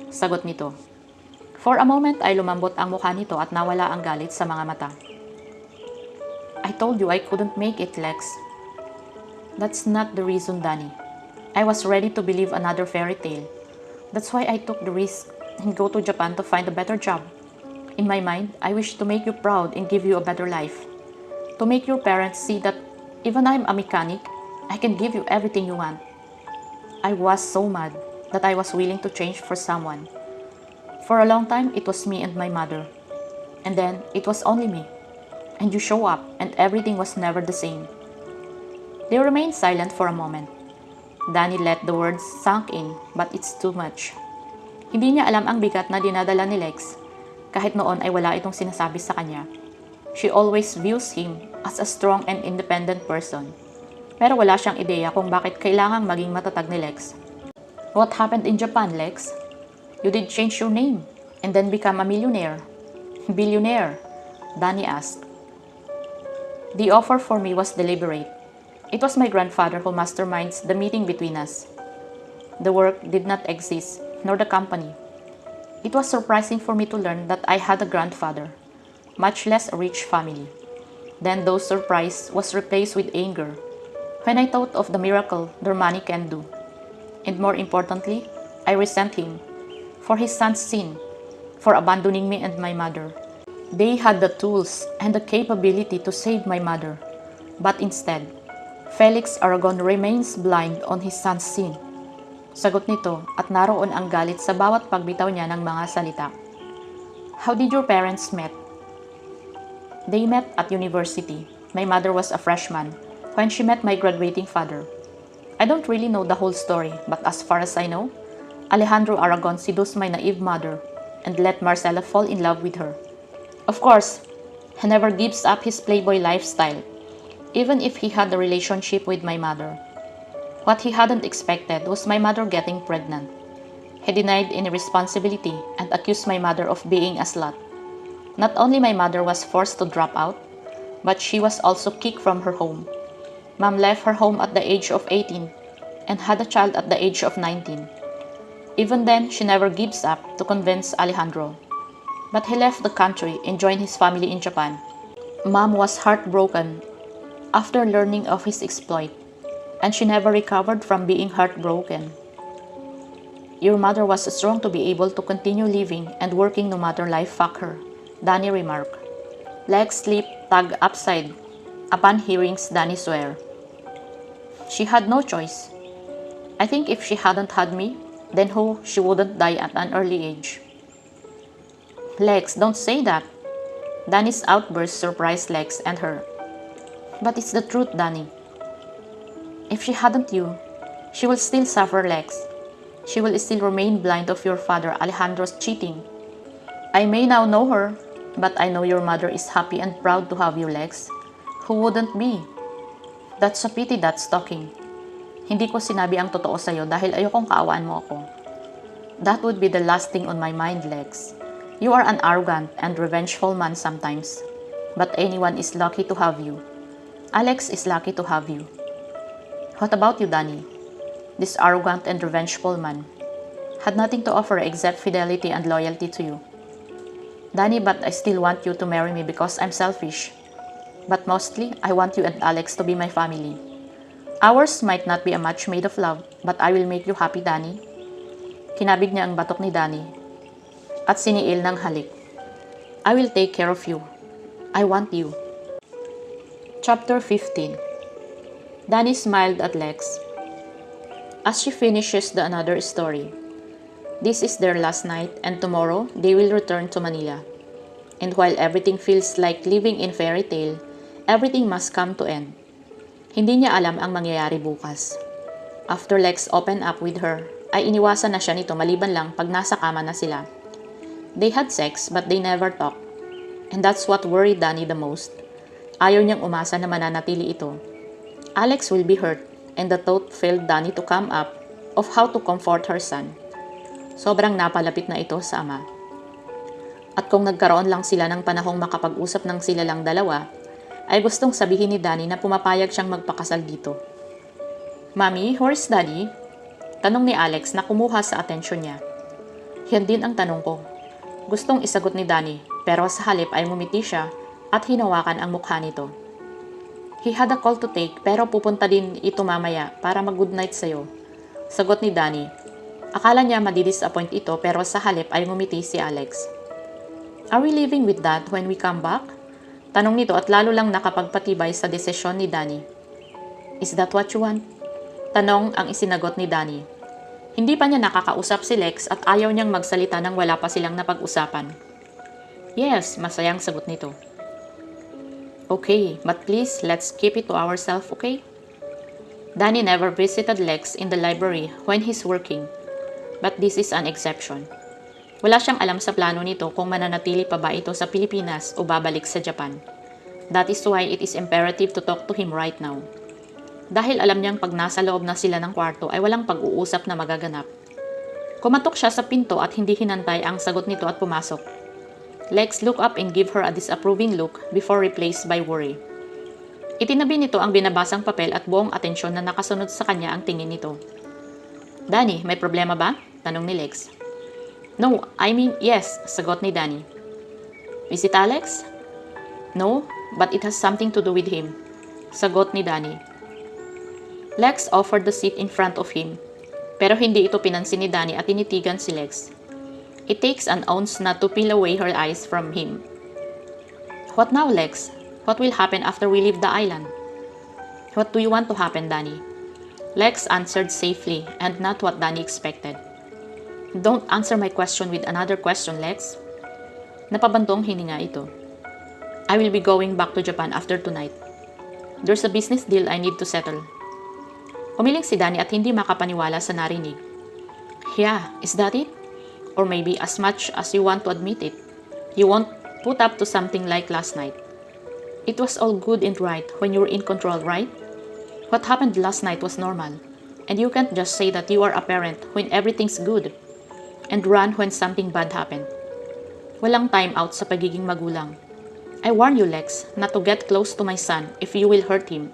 Sagot nito. For a moment ay lumambot ang mukha nito at nawala ang galit sa mga mata. I told you I couldn't make it, Lex. That's not the reason, Danny. I was ready to believe another fairy tale. That's why I took the risk and go to Japan to find a better job. In my mind, I wish to make you proud and give you a better life. To make your parents see that even I'm a mechanic, I can give you everything you want. I was so mad that I was willing to change for someone. For a long time, it was me and my mother. And then, it was only me. And you show up, and everything was never the same. They remained silent for a moment. Danny let the words sink in, but it's too much. Hindi niya alam ang bigat na dinadala ni Lex. Kahit noon ay wala itong sinasabi sa kanya. She always views him as a strong and independent person. Pero wala siyang ideya kung bakit kailangang maging matatag ni Lex. What happened in Japan, Lex? You did change your name and then become a millionaire. Billionaire, Danny asked. The offer for me was deliberate. It was my grandfather who masterminds the meeting between us. The work did not exist, nor the company. It was surprising for me to learn that I had a grandfather, much less a rich family. Then those surprise was replaced with anger when I thought of the miracle their money can do. And more importantly, I resent him for his son's sin, for abandoning me and my mother. They had the tools and the capability to save my mother, but instead, Felix Aragon remains blind on his son's sin. Sagot nito at naroon ang galit sa bawat pagbitaw niya ng mga salita. How did your parents met? They met at university. My mother was a freshman when she met my graduating father. I don't really know the whole story, but as far as I know, Alejandro Aragon seduced my naive mother and let Marcela fall in love with her. Of course, he never gives up his playboy lifestyle, even if he had a relationship with my mother. What he hadn't expected was my mother getting pregnant. He denied any responsibility and accused my mother of being a slut. Not only my mother was forced to drop out, but she was also kicked from her home. Mom left her home at the age of 18 and had a child at the age of 19. Even then, she never gives up to convince Alejandro. But he left the country and joined his family in Japan. Mom was heartbroken after learning of his exploit, and she never recovered from being heartbroken. Your mother was strong to be able to continue living and working no matter life fuck her, Danny remarked. Legs sleep tag upside upon hearing Danny swear. She had no choice. I think if she hadn't had me, then she wouldn't die at an early age. Lex, don't say that. Danny's outburst surprised Lex and her. But it's the truth, Danny. If she hadn't you, she will still suffer, Lex. She will still remain blind of your father Alejandro's cheating. I may now know her, but I know your mother is happy and proud to have you, Lex. Who wouldn't be? That's a pity that's talking. Hindi ko sinabi ang totoo sa'yo dahil ayokong kaawaan mo ako. That would be the last thing on my mind, Lex. You are an arrogant and revengeful man sometimes, but anyone is lucky to have you. Alex is lucky to have you. What about you, Danny? This arrogant and revengeful man had nothing to offer except fidelity and loyalty to you. Danny, but I still want you to marry me because I'm selfish. But mostly, I want you and Alex to be my family. Ours might not be a match made of love, but I will make you happy, Danny. Kinabig niya ang batok ni Danny at siniil ng halik. I will take care of you. I want you. Chapter 15. Danny smiled at Lex as she finishes the another story. This is their last night and tomorrow they will return to Manila. And while everything feels like living in fairy tale, everything must come to end. Hindi niya alam ang mangyayari bukas. After Lex opened up with her, ay iniwasan na siya nito maliban lang pag nasa kama na sila. They had sex but they never talked. And that's what worried Danny the most. Ayaw niyang umasa na mananatili ito. Alex will be hurt and the thought failed Danny to come up of how to comfort her son. Sobrang napalapit na ito sa ama. At kung nagkaroon lang sila ng panahong makapag-usap ng sila lang dalawa, ay gustong sabihin ni Danny na pumapayag siyang magpakasal dito. Mommy, where's Daddy? Tanong ni Alex na kumuha sa atensyon niya. Yan din ang tanong ko. Gustong isagot ni Danny, pero sa halip ay ngumiti siya at hinawakan ang mukha nito. He had a call to take pero pupunta din ito mamaya para mag-good night sa'yo. Sagot ni Danny. Akala niya madidisappoint ito pero sa halip ay ngumiti si Alex. Are we leaving with Dad when we come back? Tanong nito at lalo lang nakapagpatibay sa desisyon ni Danny. Is that what you want? Tanong ang isinagot ni Danny. Hindi pa niya nakakausap si Lex at ayaw niyang magsalita nang wala pa silang napag-usapan. Yes, masayang sagot nito. Okay, but please, let's keep it to ourselves, okay? Danny never visited Lex in the library when he's working, but this is an exception. Wala siyang alam sa plano nito kung mananatili pa ba ito sa Pilipinas o babalik sa Japan. That is why it is imperative to talk to him right now. Dahil alam niyang pag nasa loob na sila ng kwarto ay walang pag-uusap na magaganap. Kumatok siya sa pinto at hindi hinantay ang sagot nito at pumasok. Lex looked up and gave her a disapproving look before replaced by worry. Itinabi nito ang binabasang papel at buong atensyon na nakasunod sa kanya ang tingin nito. Danny, may problema ba? Tanong ni Lex. No, I mean yes, sagot ni Danny. Is it Alex? No, but it has something to do with him, sagot ni Danny. Lex offered the seat in front of him, pero hindi ito pinansin ni Danny at tinitigan si Lex. It takes an ounce not to peel away her eyes from him. What now, Lex? What will happen after we leave the island? What do you want to happen, Danny? Lex answered safely and not what Danny expected. Don't answer my question with another question, Lex. Napabantong hininga ito. I will be going back to Japan after tonight. There's a business deal I need to settle. Umiling si Danny at hindi makapaniwala sa narinig. Yeah, is that it? Or maybe as much as you want to admit it, you won't put up to something like last night. It was all good and right when you were in control, right? What happened last night was normal, and you can't just say that you are a parent when everything's good, and run when something bad happened. Walang time out sa pagiging magulang. I warn you, Lex, not to get close to my son if you will hurt him.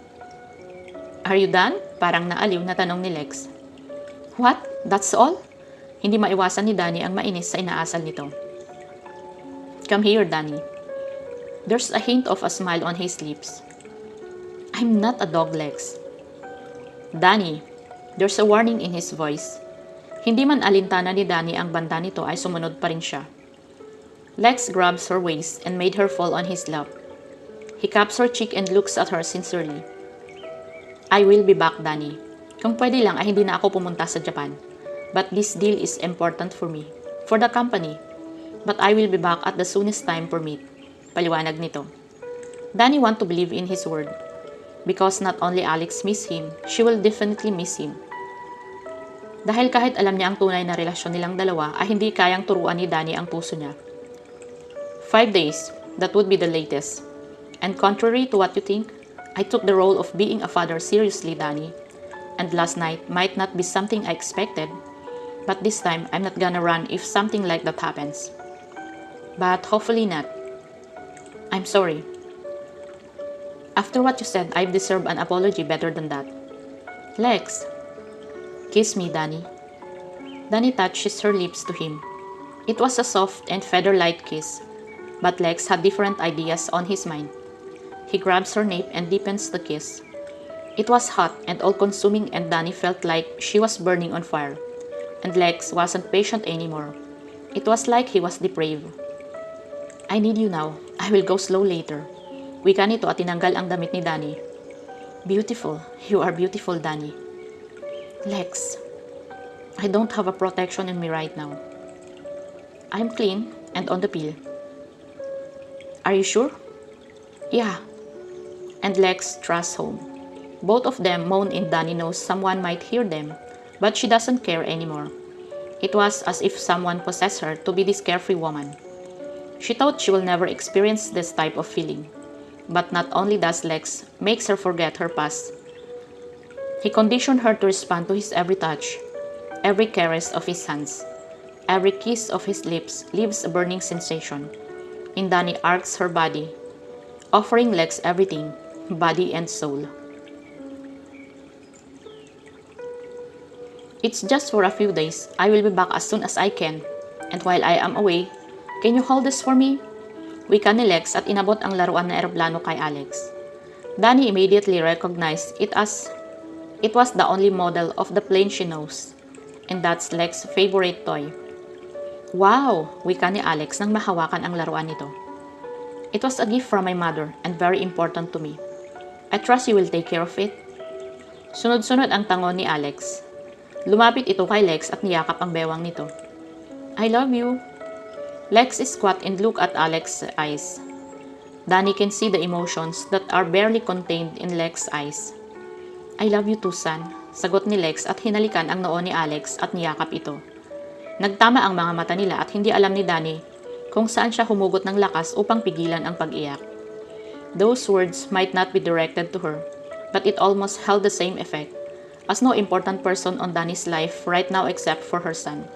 Are you done? Parang naaliw na tanong ni Lex. What? That's all? Hindi maiwasan ni Danny ang mainis sa inaasal nito. Come here, Danny. There's a hint of a smile on his lips. I'm not a dog, Lex. Danny, there's a warning in his voice. Hindi man alintana ni Danny ang banda nito ay sumunod pa rin siya. Lex grabs her waist and made her fall on his lap. He cups her cheek and looks at her sincerely. I will be back, Danny. Kung pwede lang ay hindi na ako pumunta sa Japan. But this deal is important for me, for the company. But I will be back at the soonest time permit. Paliwanag nito. Danny want to believe in his word. Because not only Alex miss him, she will definitely miss him. Dahil kahit alam niya ang tunay na relasyon nilang dalawa, ay hindi kayang turuan ni Danny ang puso niya. 5 days, that would be the latest. And contrary to what you think, I took the role of being a father seriously, Danny. And last night might not be something I expected, but this time I'm not gonna run if something like that happens. But hopefully not. I'm sorry. After what you said, I deserve an apology better than that. Lex, kiss me, Danny. Danny touches her lips to him. It was a soft and feather-light kiss, but Lex had different ideas on his mind. He grabs her nape and deepens the kiss. It was hot and all-consuming, and Danny felt like she was burning on fire. And Lex wasn't patient anymore. It was like he was depraved. I need you now. I will go slow later. Wika nito at tinanggal ang damit ni Danny. Beautiful. You are beautiful, Danny. Lex, I don't have a protection in me right now. I'm clean and on the pill. Are you sure? Yeah. And Lex thrusts home. Both of them moan and Danny knows someone might hear them, but she doesn't care anymore. It was as if someone possessed her to be this carefree woman. She thought she will never experience this type of feeling. But not only does Lex makes her forget her past, he conditioned her to respond to his every touch, every caress of his hands, every kiss of his lips leaves a burning sensation. And Danny arcs her body, offering Lex everything, body and soul. It's just for a few days. I will be back as soon as I can. And while I am away, can you hold this for me? Wika ni Lex at inabot ang laruan na eroplano kay Alex. Danny immediately recognized it as it was the only model of the plane she knows. And that's Lex's favorite toy. Wow! Wika ni Alex nang mahawakan ang laruan nito. It was a gift from my mother and very important to me. I trust you will take care of it. Sunod-sunod ang tangon ni Alex. Lumapit ito kay Lex at niyakap ang bewang nito. I love you. Lex is squat and look at Alex's eyes. Danny can see the emotions that are barely contained in Lex's eyes. I love you too, son. Sagot ni Lex at hinalikan ang noo ni Alex at niyakap ito. Nagtama ang mga mata nila at hindi alam ni Danny kung saan siya humugot ng lakas upang pigilan ang pag-iyak. Those words might not be directed to her, but it almost held the same effect, as no important person on Danny's life right now except for her son.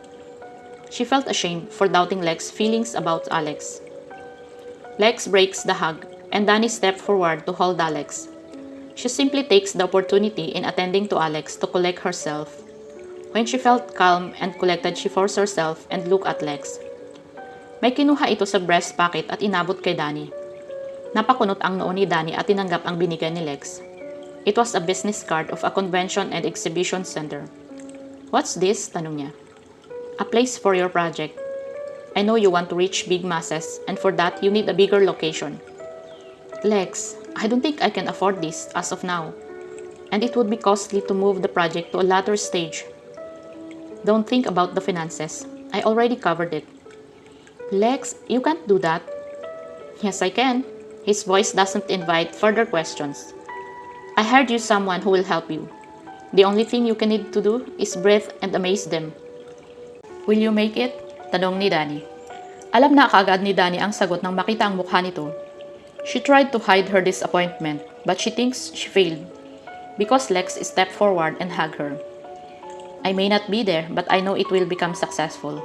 She felt ashamed for doubting Lex's feelings about Alex. Lex breaks the hug, and Danny stepped forward to hold Alex. She simply takes the opportunity in attending to Alex to collect herself. When she felt calm and collected, she forced herself and looked at Lex. May kinuha ito sa breast pocket at inabot kay Danny. Napakunot ang noo ni Danny at tinanggap ang binigay ni Lex. It was a business card of a convention and exhibition center. "What's this?" tanong niya. "A place for your project. I know you want to reach big masses, and for that you need a bigger location." "Lex, I don't think I can afford this as of now. And it would be costly to move the project to a later stage." "Don't think about the finances. I already covered it." "Lex, you can't do that." "Yes, I can." His voice doesn't invite further questions. "I hired you someone who will help you. The only thing you can need to do is breathe and amaze them." "Will you make it?" tanong ni Danny. Alam na kaagad ni Danny ang sagot nang makita ang mukha nito. She tried to hide her disappointment, but she thinks she failed because Lex stepped forward and hugged her. "I may not be there, but I know it will become successful."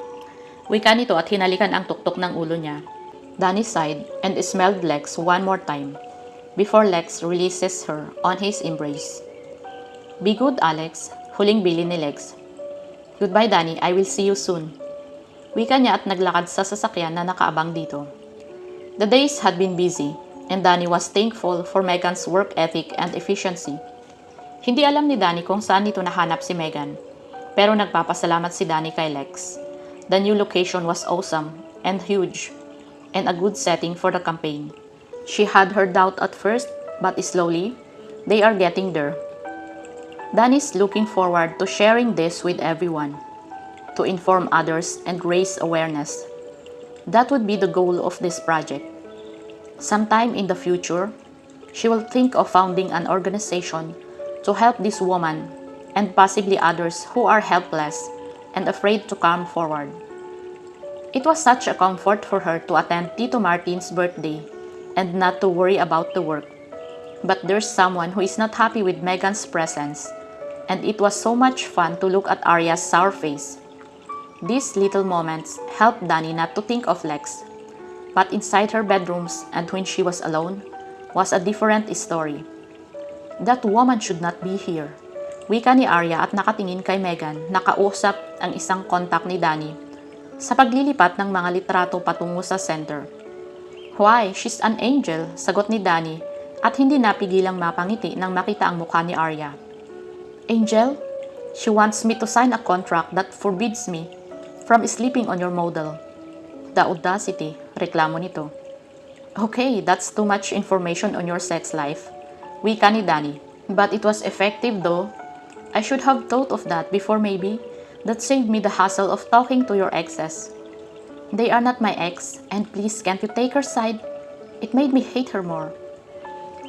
Wika nito at hinalikan ang tuktok ng ulo niya. Danny sighed and smelled Lex one more time before Lex releases her on his embrace. "Be good, Alex," huling bilin ni Lex. "Goodbye, Danny. I will see you soon." Wika niya at naglakad sa sasakyan na nakaabang dito. The days had been busy, and Danny was thankful for Megan's work ethic and efficiency. Hindi alam ni Danny kung saan nito nahanap si Megan, pero nagpapasalamat si Danny kay Lex. The new location was awesome and huge, and a good setting for the campaign. She had her doubt at first, but slowly, they are getting there. Danny's looking forward to sharing this with everyone, to inform others and raise awareness. That would be the goal of this project. Sometime in the future, she will think of founding an organization to help this woman and possibly others who are helpless and afraid to come forward. It was such a comfort for her to attend Tito Martin's birthday and not to worry about the work. But there's someone who is not happy with Megan's presence, and it was so much fun to look at Arya's sour face. These little moments helped Danny not to think of Lex, but inside her bedrooms and when she was alone was a different story. That woman should not be here. Wika ni Arya at nakatingin kay Megan, nakausap ang isang kontak ni Danny sa paglilipat ng mga litrato patungo sa center. "Why, she's an angel," sagot ni Danny at hindi napigilang mapangiti nang makita ang mukha ni Arya. "Angel? She wants me to sign a contract that forbids me from sleeping on your model." The audacity, reklamo nito. "Okay, that's too much information on your sex life," wika ni Danny. "But it was effective though. I should have thought of that before maybe. That saved me the hassle of talking to your exes." "They are not my ex, and please can't you take her side? It made me hate her more."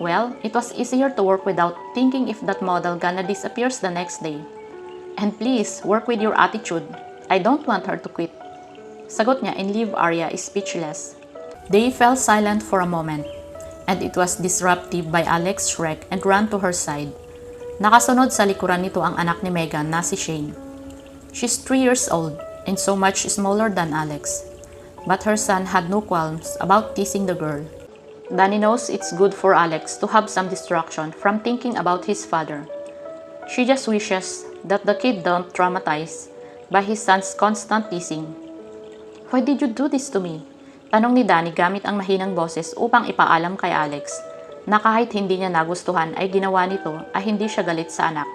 "Well, it was easier to work without thinking if that model gonna disappears the next day. And please, work with your attitude. I don't want her to quit." Sagot niya and leave Arya speechless. They fell silent for a moment, and it was disruptive by Alex Shrek and ran to her side. Nakasunod sa likuran nito ang anak ni Megan na si Shane. She's 3 years old and so much smaller than Alex, but her son had no qualms about teasing the girl. Danny knows it's good for Alex to have some distraction from thinking about his father. She just wishes that the kid don't traumatize by his son's constant teasing. "Why did you do this to me?" tanong ni Danny gamit ang mahinang boses upang ipaalam kay Alex na kahit hindi niya nagustuhan ay ginawa nito ay hindi siya galit sa anak.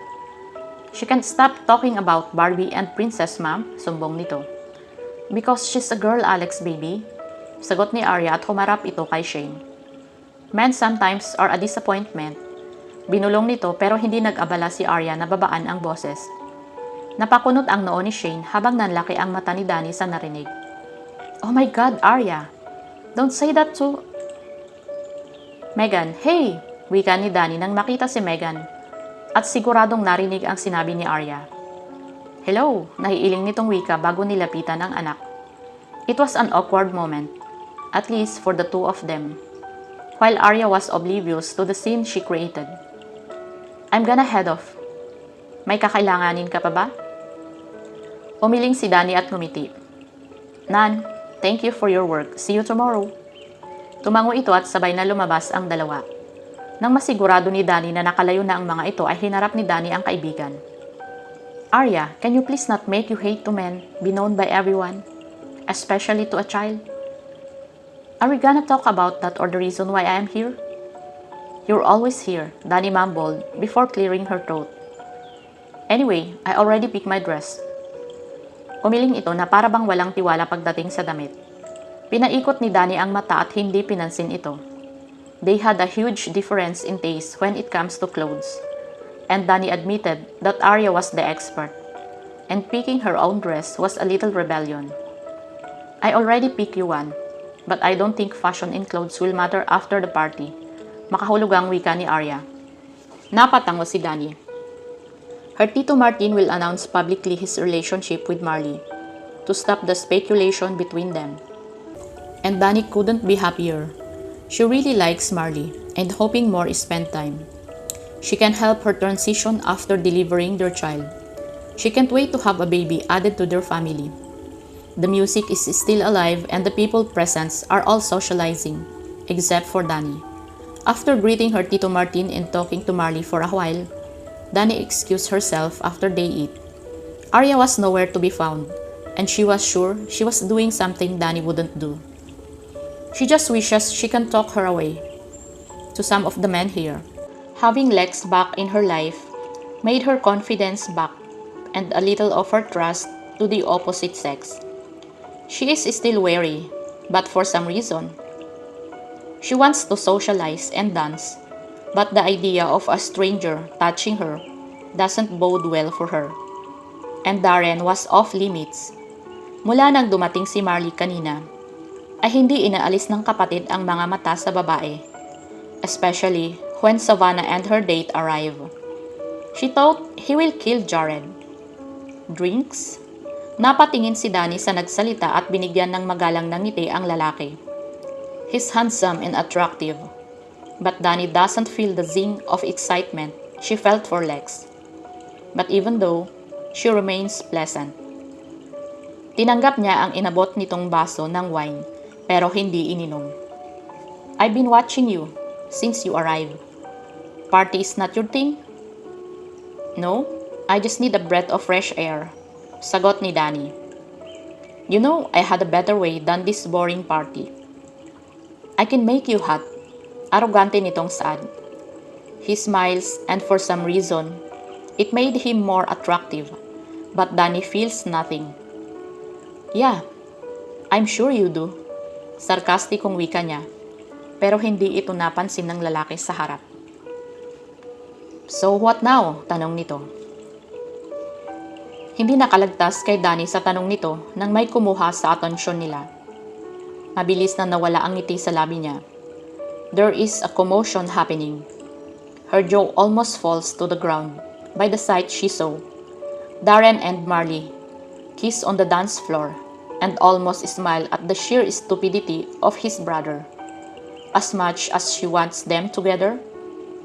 "She can't stop talking about Barbie and Princess, Ma'am," sumbong nito. "Because she's a girl, Alex, baby," sagot ni Arya at humarap ito kay Shane. "Men sometimes are a disappointment." Binulong nito pero hindi nag-abala si Arya na babaan ang boses. Napakunot ang noo ni Shane habang nanlaki ang mata ni Danny sa narinig. "Oh my God, Arya! Don't say that to..." "Megan, hey!" wika ni Danny nang makita si Megan at siguradong narinig ang sinabi ni Arya. "Hello," nahiiling nitong wika bago nilapitan ang anak. It was an awkward moment, at least for the two of them, while Arya was oblivious to the scene she created. "I'm gonna head off. May kakailanganin ka pa ba?" Umiling si Danny at ngumiti. "Nan, thank you for your work. See you tomorrow." Tumango ito at sabay na lumabas ang dalawa. Nang masigurado ni Danny na nakalayo na ang mga ito ay hinarap ni Danny ang kaibigan. "Arya, can you please not make you hate to men be known by everyone, especially to a child?" Are we gonna talk about that or the reason why I am here? You're always here, Danny mumbled before clearing her throat. Anyway, I already picked my dress. Umiling ito na para bang walang tiwala pagdating sa damit. Pinaikot ni Danny ang mata at hindi pinansin ito. They had a huge difference in taste when it comes to clothes. And Danny admitted that Arya was the expert. And picking her own dress was a little rebellion. I already picked you one, but I don't think fashion in clothes will matter after the party. Makahulugang wika ni Arya. Napatango si Danny. Her Tito Martin will announce publicly his relationship with Marley to stop the speculation between them. And Danny couldn't be happier. She really likes Marley and hoping more is spent time. She can help her transition after delivering their child. She can't wait to have a baby added to their family. The music is still alive and the people present are all socializing, except for Danny. After greeting her Tito Martin and talking to Marley for a while, Danny excused herself after they eat. Arya was nowhere to be found, and she was sure she was doing something Danny wouldn't do. She just wishes she can talk her away. To some of the men here, having Lex back in her life made her confidence back and a little of her trust to the opposite sex. She is still wary, but for some reason. She wants to socialize and dance, but the idea of a stranger touching her doesn't bode well for her. And Darren was off limits. Mula nang dumating si Marley kanina, ay hindi inaalis ng kapatid ang mga mata sa babae, especially when Savannah and her date arrive. She thought he will kill Jared. Drinks? Napatingin si Danny sa nagsalita at binigyan ng magalang na ngiti ang lalaki. He's handsome and attractive, but Danny doesn't feel the zing of excitement she felt for Lex. But even though, she remains pleasant. Tinanggap niya ang inabot nitong baso ng wine, pero hindi ininom. I've been watching you since you arrived. Party is not your thing? No, I just need a breath of fresh air, sagot ni Danny. You know, I had a better way than this boring party. I can make you hot. Arrogante nitong saad. He smiles and for some reason, it made him more attractive. But Danny feels nothing. Yeah, I'm sure you do. Sarkastikong wika niya. Pero hindi ito napansin ng lalaki sa harap. So what now? Tanong nito. Hindi nakalagtas kay Danny sa tanong nito nang may kumuha sa atensyon nila. Mabilis na nawala ang ngiti sa labi niya. There is a commotion happening. Her jaw almost falls to the ground by the sight she saw. Darren and Marley kiss on the dance floor and almost smile at the sheer stupidity of his brother. As much as she wants them together,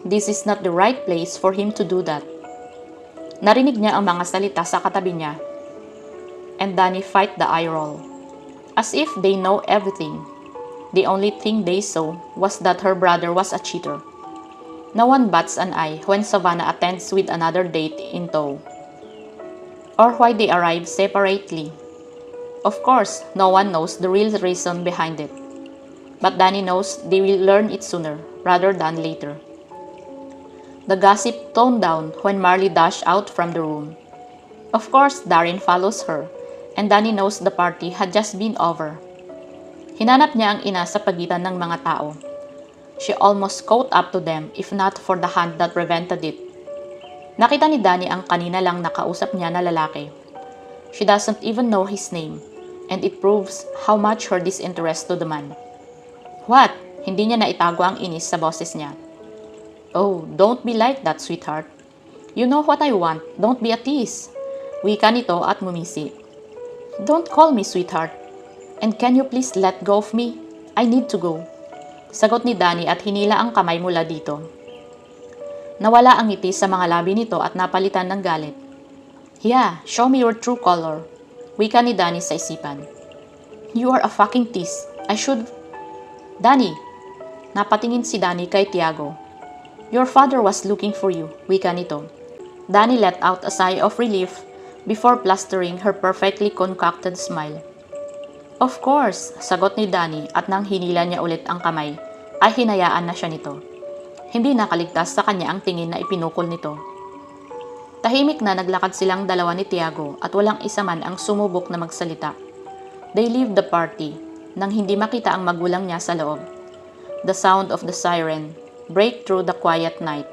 this is not the right place for him to do that. Narinig niya ang mga salita sa katabi niya, and Danny fight the eye roll. As if they know everything. The only thing they saw was that her brother was a cheater. No one bats an eye when Savannah attends with another date in tow. Or why they arrive separately. Of course, no one knows the real reason behind it. But Danny knows they will learn it sooner rather than later. The gossip toned down when Marley dashed out from the room. Of course, Darren follows her, and Danny knows the party had just been over. Hinanap niya ang ina sa pagitan ng mga tao. She almost caught up to them if not for the hand that prevented it. Nakita ni Danny ang kanina lang nakausap niya na lalaki. She doesn't even know his name, and it proves how much her disinterest to the man. What? Hindi niya naitago ang inis sa boses niya. Oh, don't be like that, sweetheart. You know what I want. Don't be a tease. Wika nito at ngumisi. Don't call me sweetheart. And can you please let go of me? I need to go. Sagot ni Danny at hinila ang kamay mula dito. Nawala ang ngiti sa mga labi nito at napalitan ng galit. Yeah, show me your true color. Wika ni Danny sa isipan. You are a fucking tease. I should... Danny! Napatingin si Danny kay Tiago. Your father was looking for you. Wika nito. Danny let out a sigh of relief before plastering her perfectly concocted smile. Of course, sagot ni Danny at nang hinila niya ulit ang kamay, ay hinayaan na siya nito. Hindi nakaligtas sa kanya ang tingin na ipinukol nito. Tahimik na naglakad silang dalawa ni Tiago at walang isa man ang sumubok na magsalita. They leave the party nang hindi makita ang magulang niya sa loob. The sound of the siren break through the quiet night.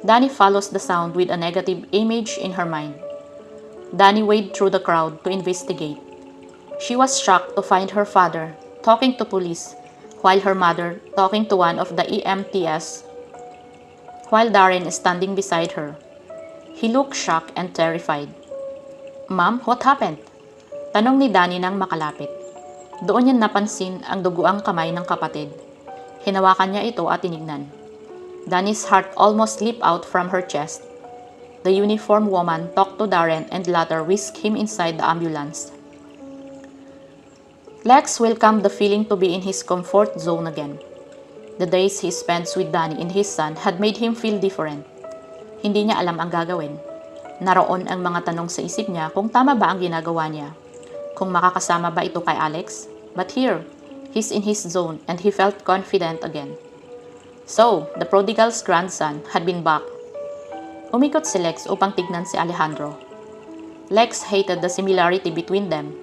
Danny follows the sound with a negative image in her mind. Danny waded through the crowd to investigate. She was shocked to find her father talking to police while her mother talking to one of the EMTs while Darren is standing beside her. He looked shocked and terrified. "Ma'am, what happened?" Tanong ni Danny nang makalapit. Doon niya napansin ang duguang kamay ng kapatid. Hinawakan niya ito at tinignan. Danny's heart almost leaped out from her chest. The uniformed woman talked to Darren and later whisked him inside the ambulance. Lex welcomed the feeling to be in his comfort zone again. The days he spent with Danny and his son had made him feel different. Hindi niya alam ang gagawin. Naroon ang mga tanong sa isip niya kung tama ba ang ginagawa niya. Kung makakasama ba ito kay Alex? But here, he's in his zone and he felt confident again. So, the prodigal's grandson had been back. Umikot si Lex upang tignan si Alejandro. Lex hated the similarity between them,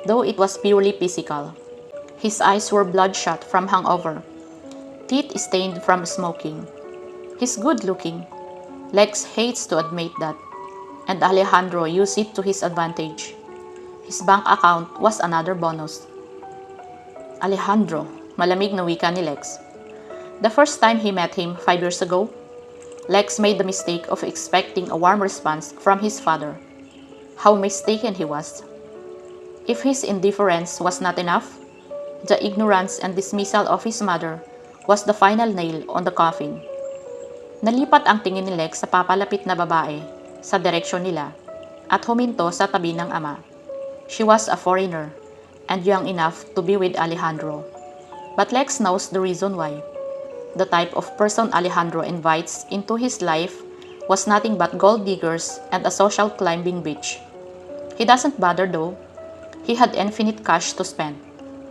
though it was purely physical. His eyes were bloodshot from hangover, teeth stained from smoking. He's good-looking. Lex hates to admit that, and Alejandro used it to his advantage. His bank account was another bonus. Alejandro, malamig na wika ni Lex. The first time he met him 5 years ago, Lex made the mistake of expecting a warm response from his father. How mistaken he was. If his indifference was not enough, the ignorance and dismissal of his mother was the final nail on the coffin. Nalipat ang tingin ni Lex sa papalapit na babae sa direksyon nila at huminto sa tabi ng ama. She was a foreigner and young enough to be with Alejandro. But Lex knows the reason why. The type of person Alejandro invites into his life was nothing but gold diggers and a social climbing bitch. He doesn't bother though. He had infinite cash to spend,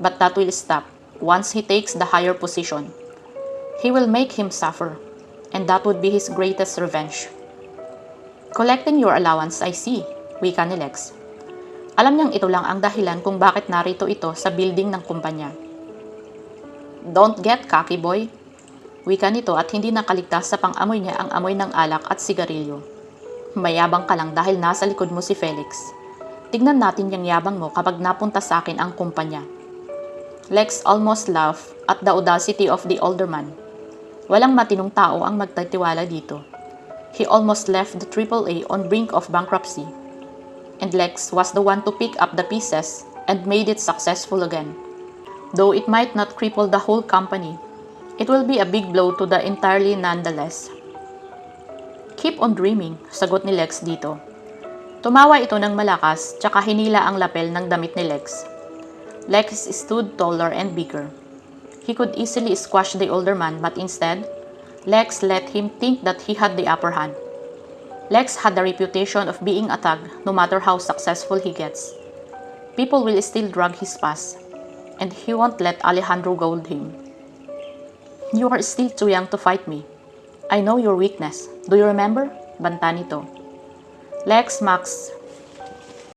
but that will stop once he takes the higher position. He will make him suffer, and that would be his greatest revenge. Collecting your allowance, I see, wika ni Lex. Alam niyang ito lang ang dahilan kung bakit narito ito sa building ng kumpanya. Don't get cocky, boy. Wika nito at hindi nakaligtas sa pang-amoy niya ang amoy ng alak at sigarilyo. Mayabang ka lang dahil nasa likod mo si Felix. Tignan natin yung yabang mo kapag napunta sa akin ang kumpanya. Lex almost laughed at the audacity of the older man. Walang matinong tao ang magtitiwala dito. He almost left the AAA on brink of bankruptcy. And Lex was the one to pick up the pieces and made it successful again. Though it might not cripple the whole company, it will be a big blow to the entirely nonetheless. Keep on dreaming, sagot ni Lex dito. Tumawa ito ng malakas, tsaka hinila ang lapel ng damit ni Lex. Lex stood taller and bigger. He could easily squash the older man, but instead, Lex let him think that he had the upper hand. Lex had the reputation of being a thug no matter how successful he gets. People will still drag his past, and he won't let Alejandro gold him. You are still too young to fight me. I know your weakness. Do you remember? Banta nito. Lex Max